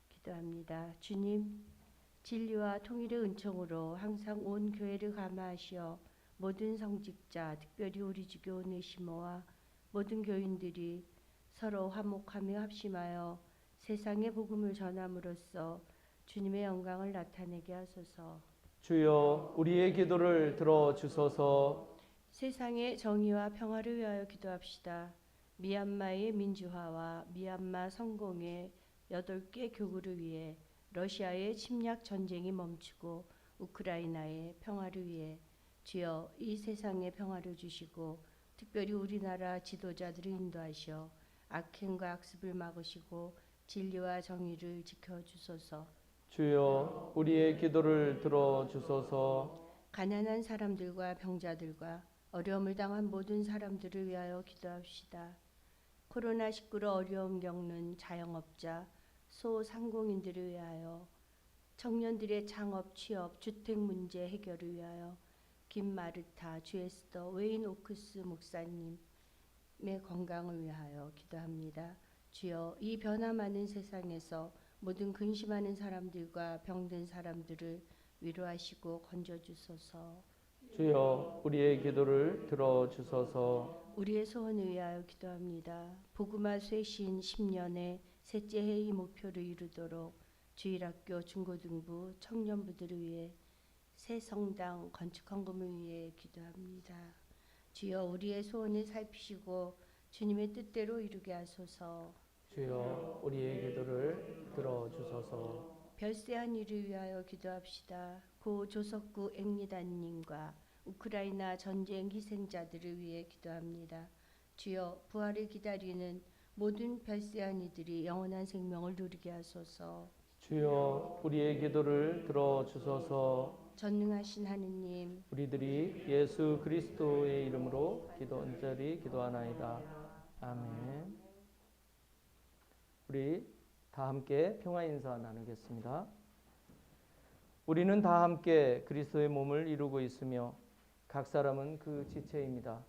기도합니다. 주님, 진리와 통일의 은총으로 항상 온 교회를 감화하시어 모든 성직자, 특별히 우리 주교 오네시모와 모든 교인들이 서로 화목하며 합심하여 세상의 복음을 전함으로써 주님의 영광을 나타내게 하소서. 주여 우리의 기도를 들어주소서. 세상의 정의와 평화를 위하여 기도합시다. 미얀마의 민주화와 미얀마 성공의 8개 교구를 위해 러시아의 침략 전쟁이 멈추고 우크라이나의 평화를 위해 주여 이 세상의 평화를 주시고 특별히 우리나라 지도자들을 인도하시어 악행과 악습을 막으시고 진리와 정의를 지켜주소서. 주여 우리의 기도를 들어주소서. 가난한 사람들과 병자들과 어려움을 당한 모든 사람들을 위하여 기도합시다. 코로나19로 어려움 겪는 자영업자, 소상공인들을 위하여 청년들의 창업, 취업, 주택 문제 해결을 위하여 김마르타, 주에스더, 웨인 오크스 목사님의 건강을 위하여 기도합니다. 주여 이 변화 많은 세상에서 모든 근심하는 사람들과 병든 사람들을 위로하시고 건져주소서. 주여 우리의 기도를 들어주소서. 우리의 소원을 위하여 기도합니다. 복음화 쇄신 10년의 셋째 회의 목표를 이루도록 주일학교 중고등부 청년부들을 위해 새 성당 건축 헌금을 위해 기도합니다. 주여 우리의 소원을 살피시고 주님의 뜻대로 이루게 하소서. 주여 우리의 기도를 들어주소서. 별세한 일을 위하여 기도합시다. 고 조석구 앵리단님과 우크라이나 전쟁 희생자들을 위해 기도합니다. 주여 부활을 기다리는 모든 별세한 이들이 영원한 생명을 누리게 하소서. 주여 우리의 기도를 들어주소서. 전능하신 하느님, 우리들이 예수 그리스도의 이름으로 기도언자리 기도하나이다. 아멘. 우리 다 함께 평화 인사 나누겠습니다. 우리는 다 함께 그리스도의 몸을 이루고 있으며 각 사람은 그 지체입니다.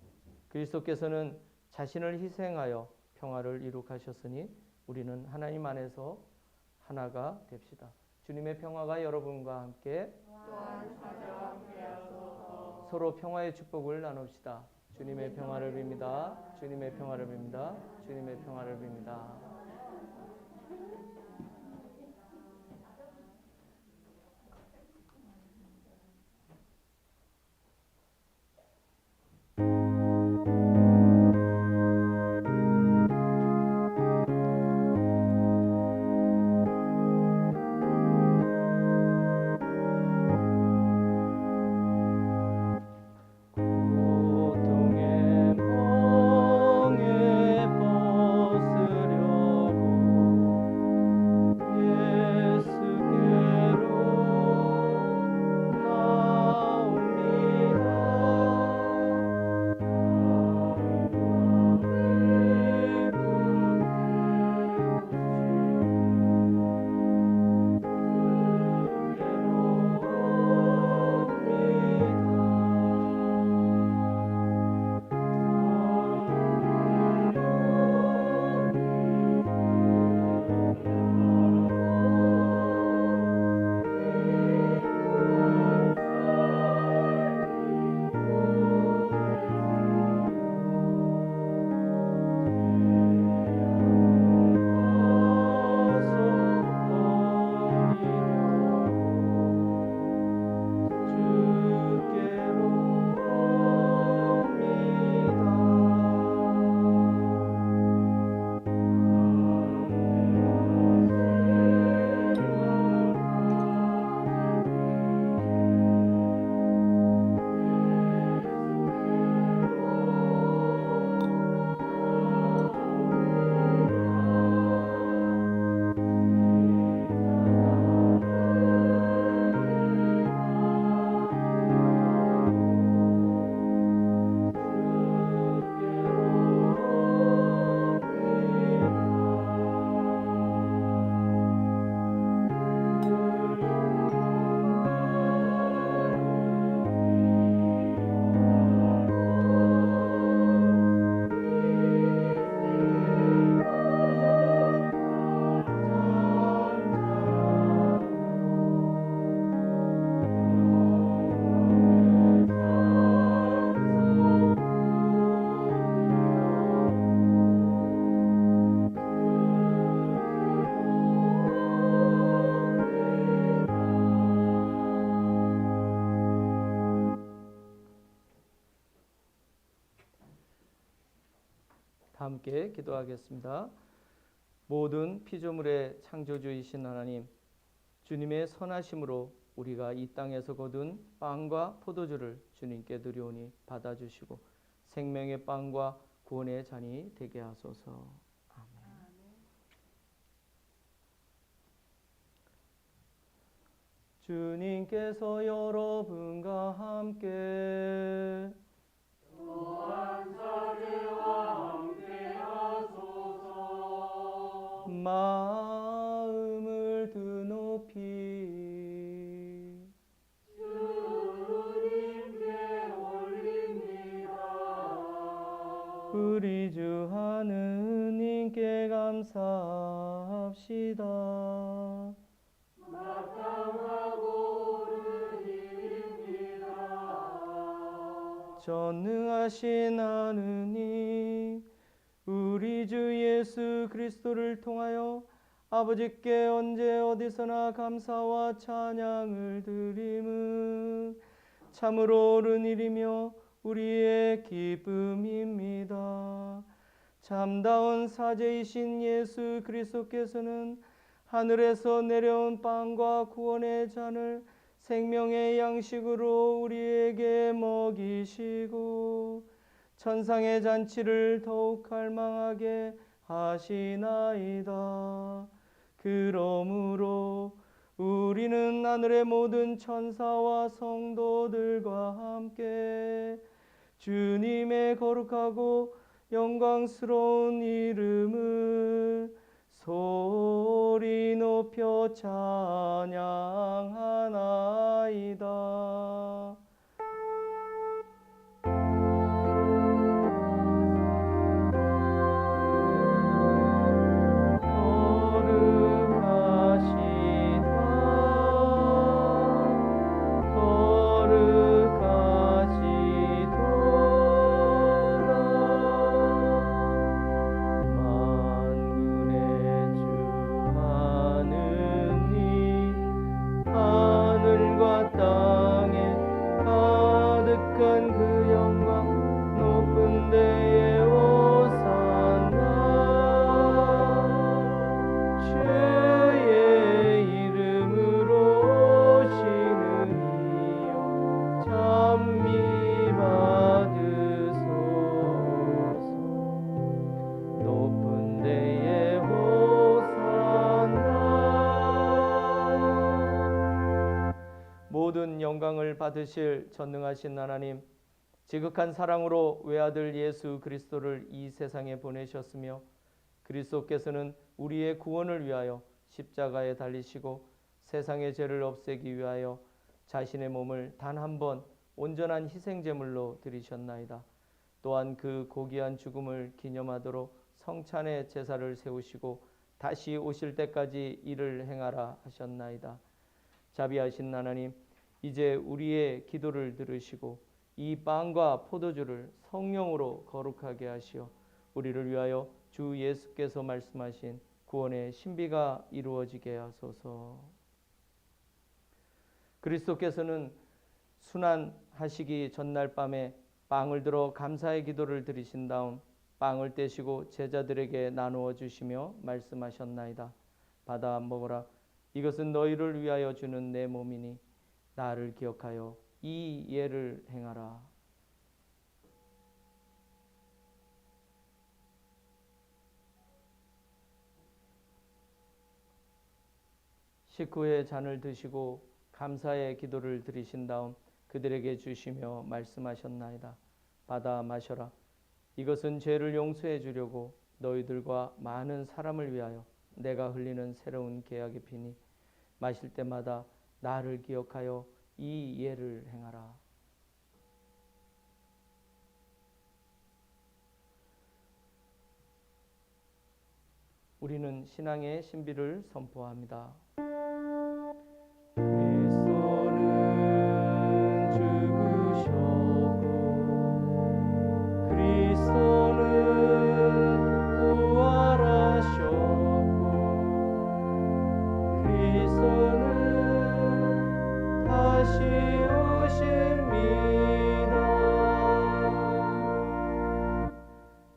그리스도께서는 자신을 희생하여 평화를 이룩하셨으니 우리는 하나님 안에서 하나가 됩시다. 주님의 평화가 여러분과 함께 서로 평화의 축복을 나눕시다. 주님의 평화를 빕니다. 주님의 평화를 빕니다. 주님의 평화를 빕니다. 고통의 멍에 벗으려고 예수께로 함께 기도하겠습니다. 모든 피조물의 창조주이신 하나님, 주님의 선하심으로 우리가 이 땅에서 거둔 빵과 포도주를 주님께 드려오니 받아주시고 생명의 빵과 구원의 잔이 되게 하소서. 아멘. 주님께서 여러분과 함께 마음을 드높이 주님께 올립니다. 우리 주 하느님께 감사합시다. 마땅하고 옳은 일입니다. 전능하신 하느님, 우리 주 예수 그리스도를 통하여 아버지께 언제 어디서나 감사와 찬양을 드림은 참으로 옳은 일이며 우리의 기쁨입니다. 참다운 사제이신 예수 그리스도께서는 하늘에서 내려온 빵과 구원의 잔을 생명의 양식으로 우리에게 먹이시고 천상의 잔치를 더욱 갈망하게 하시나이다. 그러므로 우리는 하늘의 모든 천사와 성도들과 함께 주님의 거룩하고 영광스러운 이름을 소리 높여 찬양하나이다. 모든 영광을 받으실 전능하신 하나님, 지극한 사랑으로 외아들 예수 그리스도를 이 세상에 보내셨으며 그리스도께서는 우리의 구원을 위하여 십자가에 달리시고 세상의 죄를 없애기 위하여 자신의 몸을 단 한 번 온전한 희생제물로 드리셨나이다. 또한 그 고귀한 죽음을 기념하도록 성찬의 제사를 세우시고 다시 오실 때까지 이를 행하라 하셨나이다. 자비하신 하나님, 이제 우리의 기도를 들으시고 이 빵과 포도주를 성령으로 거룩하게 하시어 우리를 위하여 주 예수께서 말씀하신 구원의 신비가 이루어지게 하소서. 그리스도께서는 순환하시기 전날 밤에 빵을 들어 감사의 기도를 드리신 다음 빵을 떼시고 제자들에게 나누어 주시며 말씀하셨나이다. 받아 먹으라. 이것은 너희를 위하여 주는 내 몸이니 나를 기억하여 이 예를 행하라. 식후에 잔을 드시고 감사의 기도를 드리신 다음 그들에게 주시며 말씀하셨나이다. 받아 마셔라. 이것은 죄를 용서해 주려고 너희들과 많은 사람을 위하여 내가 흘리는 새로운 계약의 피니 마실 때마다 나를 기억하여 이 예를 행하라. 우리는 신앙의 신비를 선포합니다.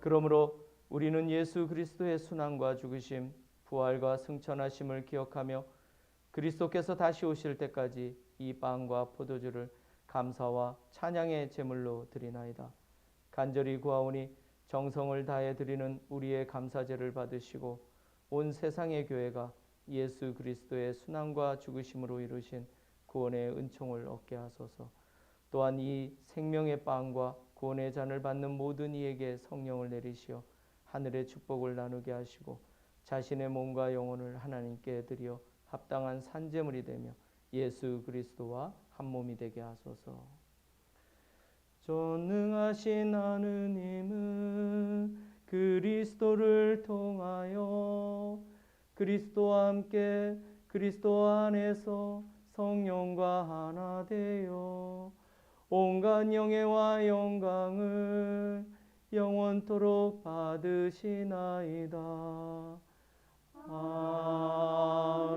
그러므로 우리는 예수 그리스도의 순환과 죽으심, 부활과 승천하심을 기억하며 그리스도께서 다시 오실 때까지 이 빵과 포도주를 감사와 찬양의 제물로 드리나이다. 간절히 구하오니 정성을 다해 드리는 우리의 감사제를 받으시고 온 세상의 교회가 예수 그리스도의 순환과 죽으심으로 이루신 구원의 은총을 얻게 하소서. 또한 이 생명의 빵과 구원의 잔을 받는 모든 이에게 성령을 내리시어 하늘의 축복을 나누게 하시고 자신의 몸과 영혼을 하나님께 드려 합당한 산제물이 되며 예수 그리스도와 한 몸이 되게 하소서. 전능하신 하느님은 그리스도를 통하여 그리스도와 함께 그리스도 안에서 성령과 하나 되어 온갖 영예와 영광을 영원토록 받으시나이다. 아멘.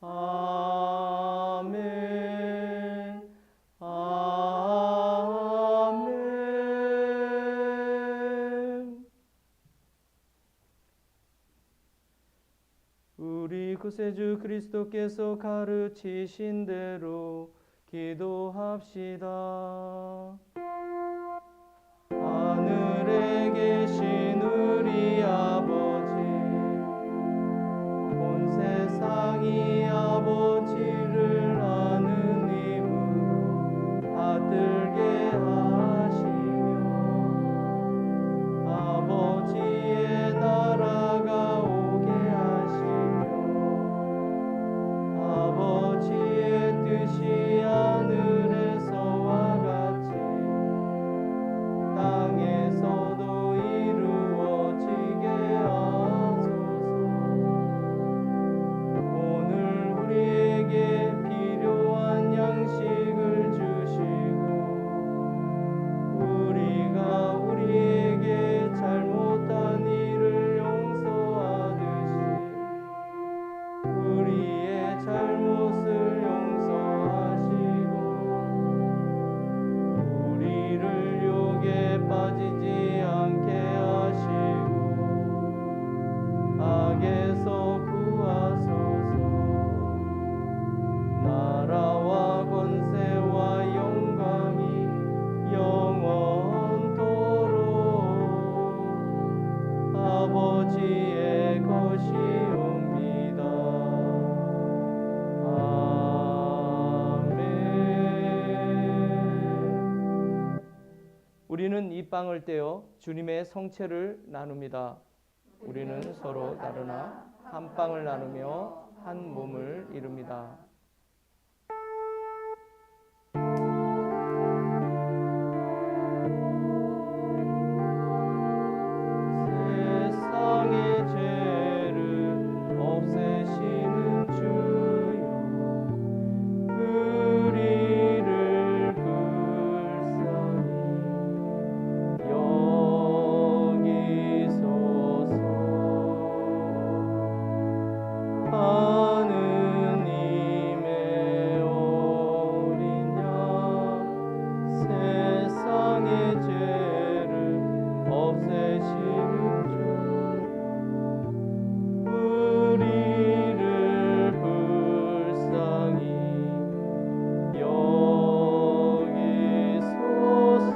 아멘. 아멘. 우리 구세주 그리스도께서 가르치신 대로 기도합시다. 하늘에 계신 우리 아버지, 온 세상이 아버지를 아는 힘으로 받들게 하시며 아버지의 나라가 오게 하시며 아버지의 뜻이 하늘에서와 같이 땅에서도 이루어지게 하소서. 오늘 우리에게 필요한 양식을 주시고 우리가 우리에게 잘못한 일을 용서하듯이 우리의 잘못을 용서하시고 우리를 유혹에 빠지지 않게 하시고 악에서 구하소서. 나라와 권세와 영광이 영원토록 아버지의 것이옵니다. 아멘. 우리는 이 빵을 떼어 주님의 성체를 나눕니다. 우리는 서로 나누나 한 빵을 나누며 한 몸을 이룹니다. 세상의 죄를 없애시는 주여, 우리를 불쌍히 여기소서. 하느님의 어린 양, 세상의 죄를 없애시는 주, 우리를 불쌍히 여기소서.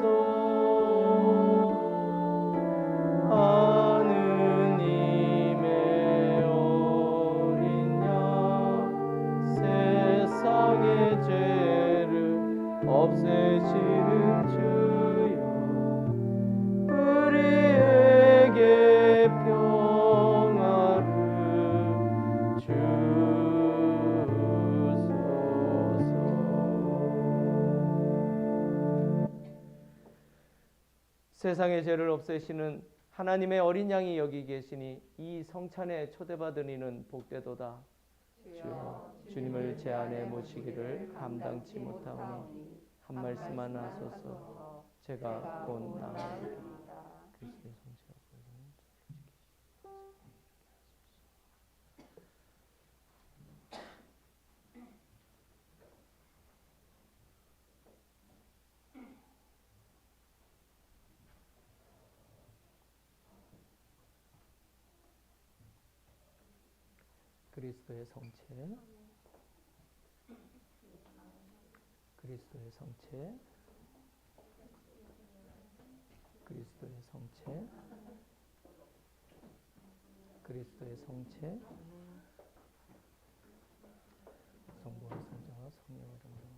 하느님의 어린 양, 세상의 죄를 없애시는 주여, 우리에게 평화를 주소서. 세상의 죄를 없애시는 하나님의 어린 양이 여기 계시니 이 성찬에 초대받은 이는 복되도다. 주여, 주님을 제 안에 모시기를 감당치 못하오니 한 말씀만 하소서. 제가 곧 나아가리이다. 그리스도의 성체와 그리스도의 성체, 그리스도의 성체, 그리스도의 성체, 그리스도의 성체, 성부와 성자와 성령의 이름으로.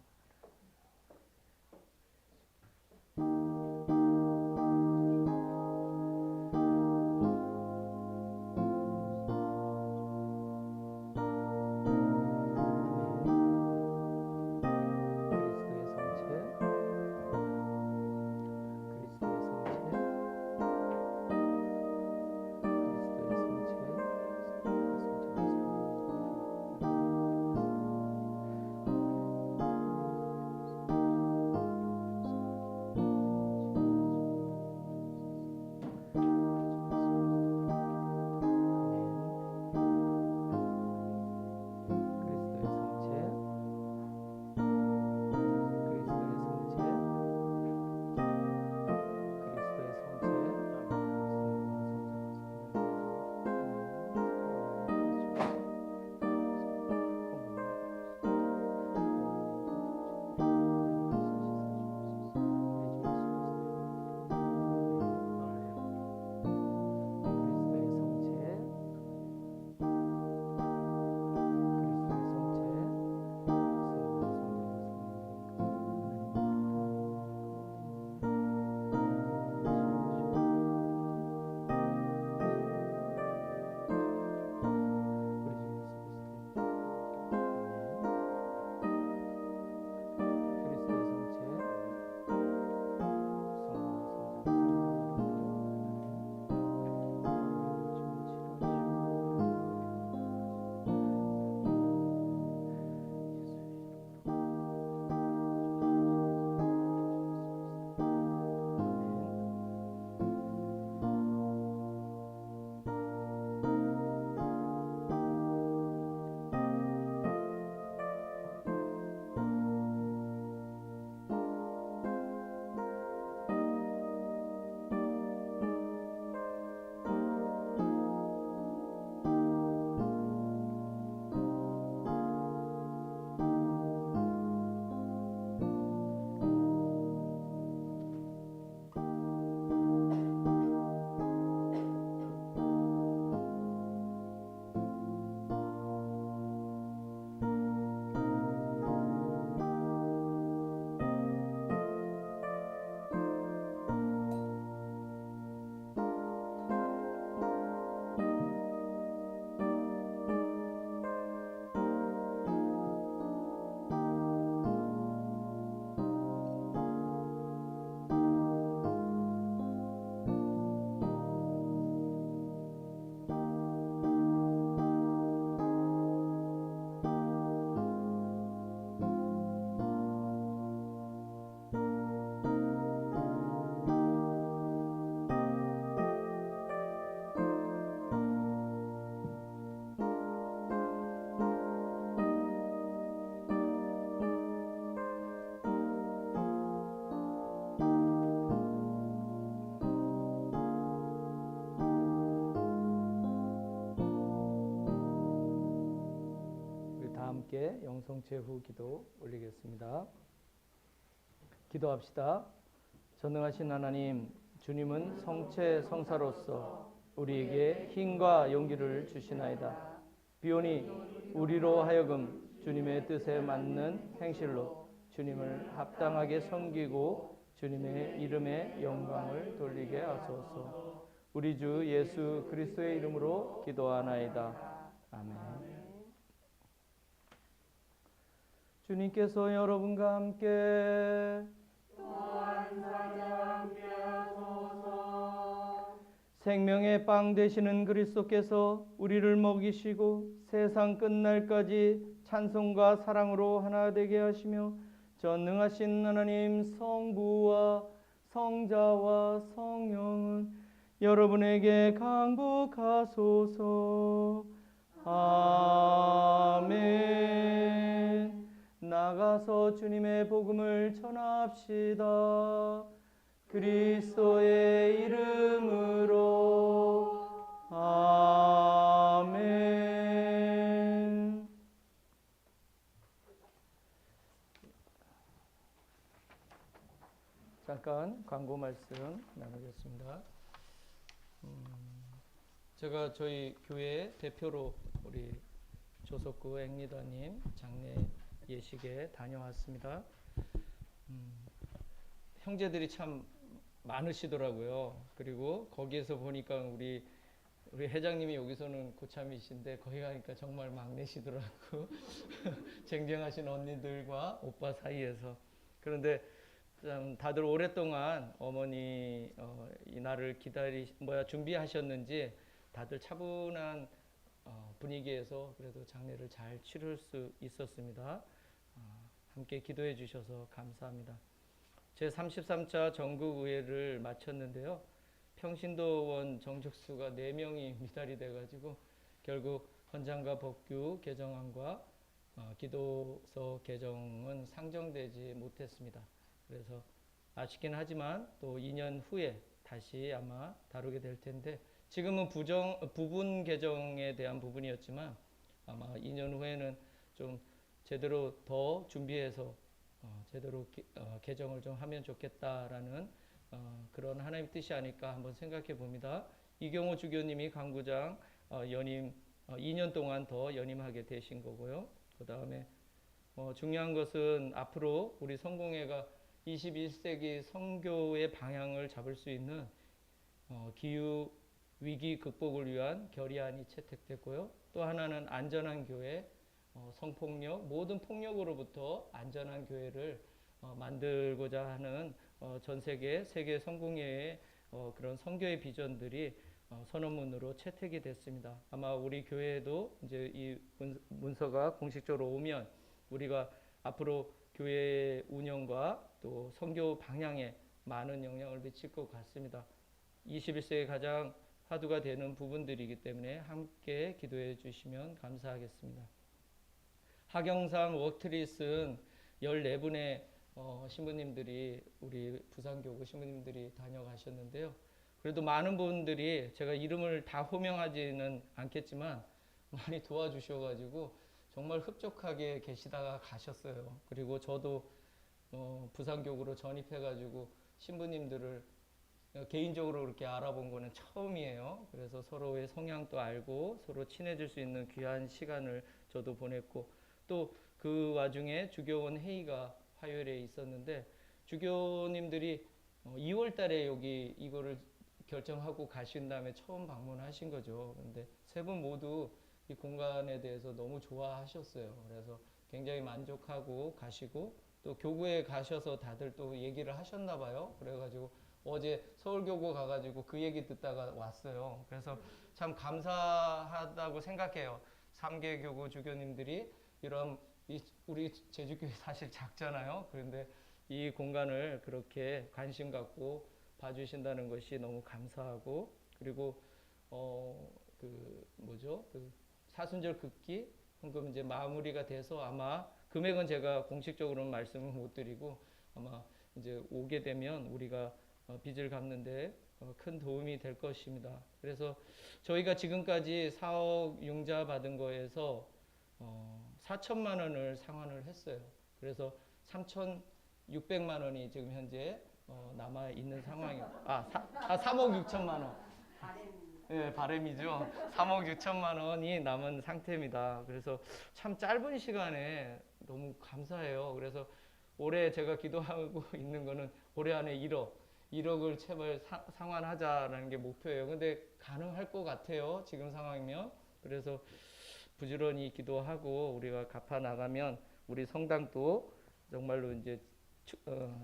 위해 영성 제후 기도 올리겠습니다. 기도합시다. 전능하신 하나님, 주님은 성체 성사로서 우리에게 힘과 용기를 주시나이다. 비오니 우리로 하여금 주님의 뜻에 맞는 행실로 주님을 합당하게 섬기고 주님의 이름에 영광을 돌리게 하소서. 우리 주 예수 그리스도의 이름으로 기도하나이다. 아멘. 주님께서 여러분과 함께 생명의 빵 되시는 그리스도께서 우리를 먹이시고 세상 끝날까지 찬송과 사랑으로 하나 되게 하시며 전능하신 하나님 성부와 성자와 성령은 여러분에게 강복하소서. 아멘. 나가서 주님의 복음을 전합시다. 그리스도의 이름으로. 아멘. 잠깐 광고 말씀 나누겠습니다. 제가 저희 교회 대표로 우리 조석구 앵리다님 장례 예식에 다녀왔습니다. 형제들이 참 많으시더라고요. 그리고 거기에서 보니까 우리 회장님이 여기서는 고참이신데 거기 가니까 정말 막내시더라고. 쟁쟁하신 언니들과 오빠 사이에서. 그런데 참 다들 오랫동안 어머니 이 날을 준비하셨는지 다들 차분한 분위기에서 그래도 장례를 잘 치를 수 있었습니다. 함께 기도해 주셔서 감사합니다. 제33차 전국의회를 마쳤는데요. 평신도원 정족수가 4명이 미달이 돼가지고 결국 헌장과 법규 개정안과 기도서 개정은 상정되지 못했습니다. 그래서 아쉽긴 하지만 또 2년 후에 다시 아마 다루게 될 텐데 지금은 부분 개정에 대한 부분이었지만 아마 2년 후에는 좀 제대로 더 준비해서 제대로 개정을 좀 하면 좋겠다라는 그런 하나님의 뜻이 아닐까 한번 생각해 봅니다. 이경호 주교님이 강구장 연임 2년 동안 더 연임하게 되신 거고요. 그 다음에 중요한 것은 앞으로 우리 성공회가 21세기 선교의 방향을 잡을 수 있는 기후 위기 극복을 위한 결의안이 채택됐고요. 또 하나는 안전한 교회, 성폭력, 모든 폭력으로부터 안전한 교회를 만들고자 하는 전 세계 성공회의 그런 선교의 비전들이 선언문으로 채택이 됐습니다. 아마 우리 교회에도 이제 이 문서가 공식적으로 오면 우리가 앞으로 교회 운영과 또 선교 방향에 많은 영향을 미칠 것 같습니다. 21세기에 가장 화두가 되는 부분들이기 때문에 함께 기도해 주시면 감사하겠습니다. 하경산 워크트릿은 14분의 신부님들이 우리 부산교구 신부님들이 다녀가셨는데요. 그래도 많은 분들이 제가 이름을 다 호명하지는 않겠지만 많이 도와주셔가지고 정말 흡족하게 계시다가 가셨어요. 그리고 저도 부산교구로 전입해가지고 신부님들을 개인적으로 그렇게 알아본 거는 처음이에요. 그래서 서로의 성향도 알고 서로 친해질 수 있는 귀한 시간을 저도 보냈고 또 그 와중에 주교원 회의가 화요일에 있었는데 주교님들이 2월 달에 여기 이거를 결정하고 가신 다음에 처음 방문하신 거죠. 그런데 세 분 모두 이 공간에 대해서 너무 좋아하셨어요. 그래서 굉장히 만족하고 가시고 또 교구에 가셔서 다들 또 얘기를 하셨나 봐요. 그래가지고 어제 서울교구 가가지고 그 얘기 듣다가 왔어요. 그래서 참 감사하다고 생각해요. 3개 교구 주교님들이 이런 우리 제주교회 사실 작잖아요. 그런데 이 공간을 그렇게 관심 갖고 봐주신다는 것이 너무 감사하고 그리고 그 사순절 급기 헌금 이제 마무리가 돼서 아마 금액은 제가 공식적으로는 말씀을 못 드리고 아마 이제 오게 되면 우리가 빚을 갚는데 큰 도움이 될 것입니다. 그래서 저희가 지금까지 4억 융자 받은 거에서 4천만 원을 상환을 했어요. 그래서 3,600만 원이 지금 현재 남아 있는 상황이에요. 3억 6천만 원. 네, 바램이죠. 3억 6천만 원이 남은 상태입니다. 그래서 참 짧은 시간에 너무 감사해요. 그래서 올해 제가 기도하고 있는 거는 올해 안에 1억을 제발 상환하자라는 게 목표예요. 근데 가능할 것 같아요. 지금 상황이면. 그래서 부지런히 기도하고 우리가 갚아 나가면 우리 성당도 정말로 이제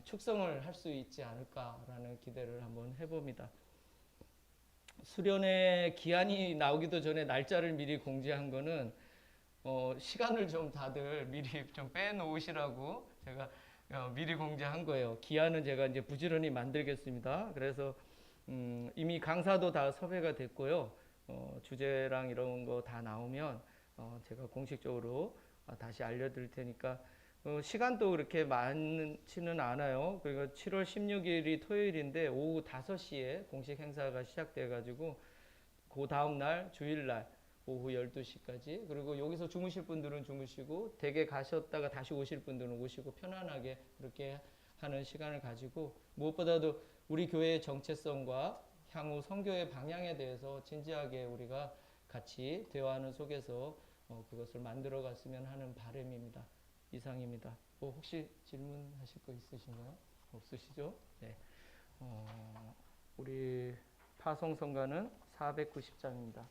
축성을 할 수 있지 않을까라는 기대를 한번 해봅니다. 수련회 기한이 나오기도 전에 날짜를 미리 공지한 거는 시간을 좀 다들 미리 좀 빼놓으시라고 제가 미리 공지한 거예요. 기한은 제가 이제 부지런히 만들겠습니다. 그래서 이미 강사도 다 섭외가 됐고요. 주제랑 이런 거 다 나오면 제가 공식적으로 다시 알려드릴 테니까 시간도 그렇게 많지는 않아요. 그러니까 7월 16일이 토요일인데 오후 5시에 공식 행사가 시작돼가지고 그 다음날 주일날 오후 12시까지 그리고 여기서 주무실 분들은 주무시고 댁에 가셨다가 다시 오실 분들은 오시고 편안하게 그렇게 하는 시간을 가지고 무엇보다도 우리 교회의 정체성과 향후 선교의 방향에 대해서 진지하게 우리가 같이 대화하는 속에서 그것을 만들어 갔으면 하는 바람입니다. 이상입니다. 혹시 질문하실 거 있으신가요? 없으시죠? 네. 우리 파송성가는 490장입니다.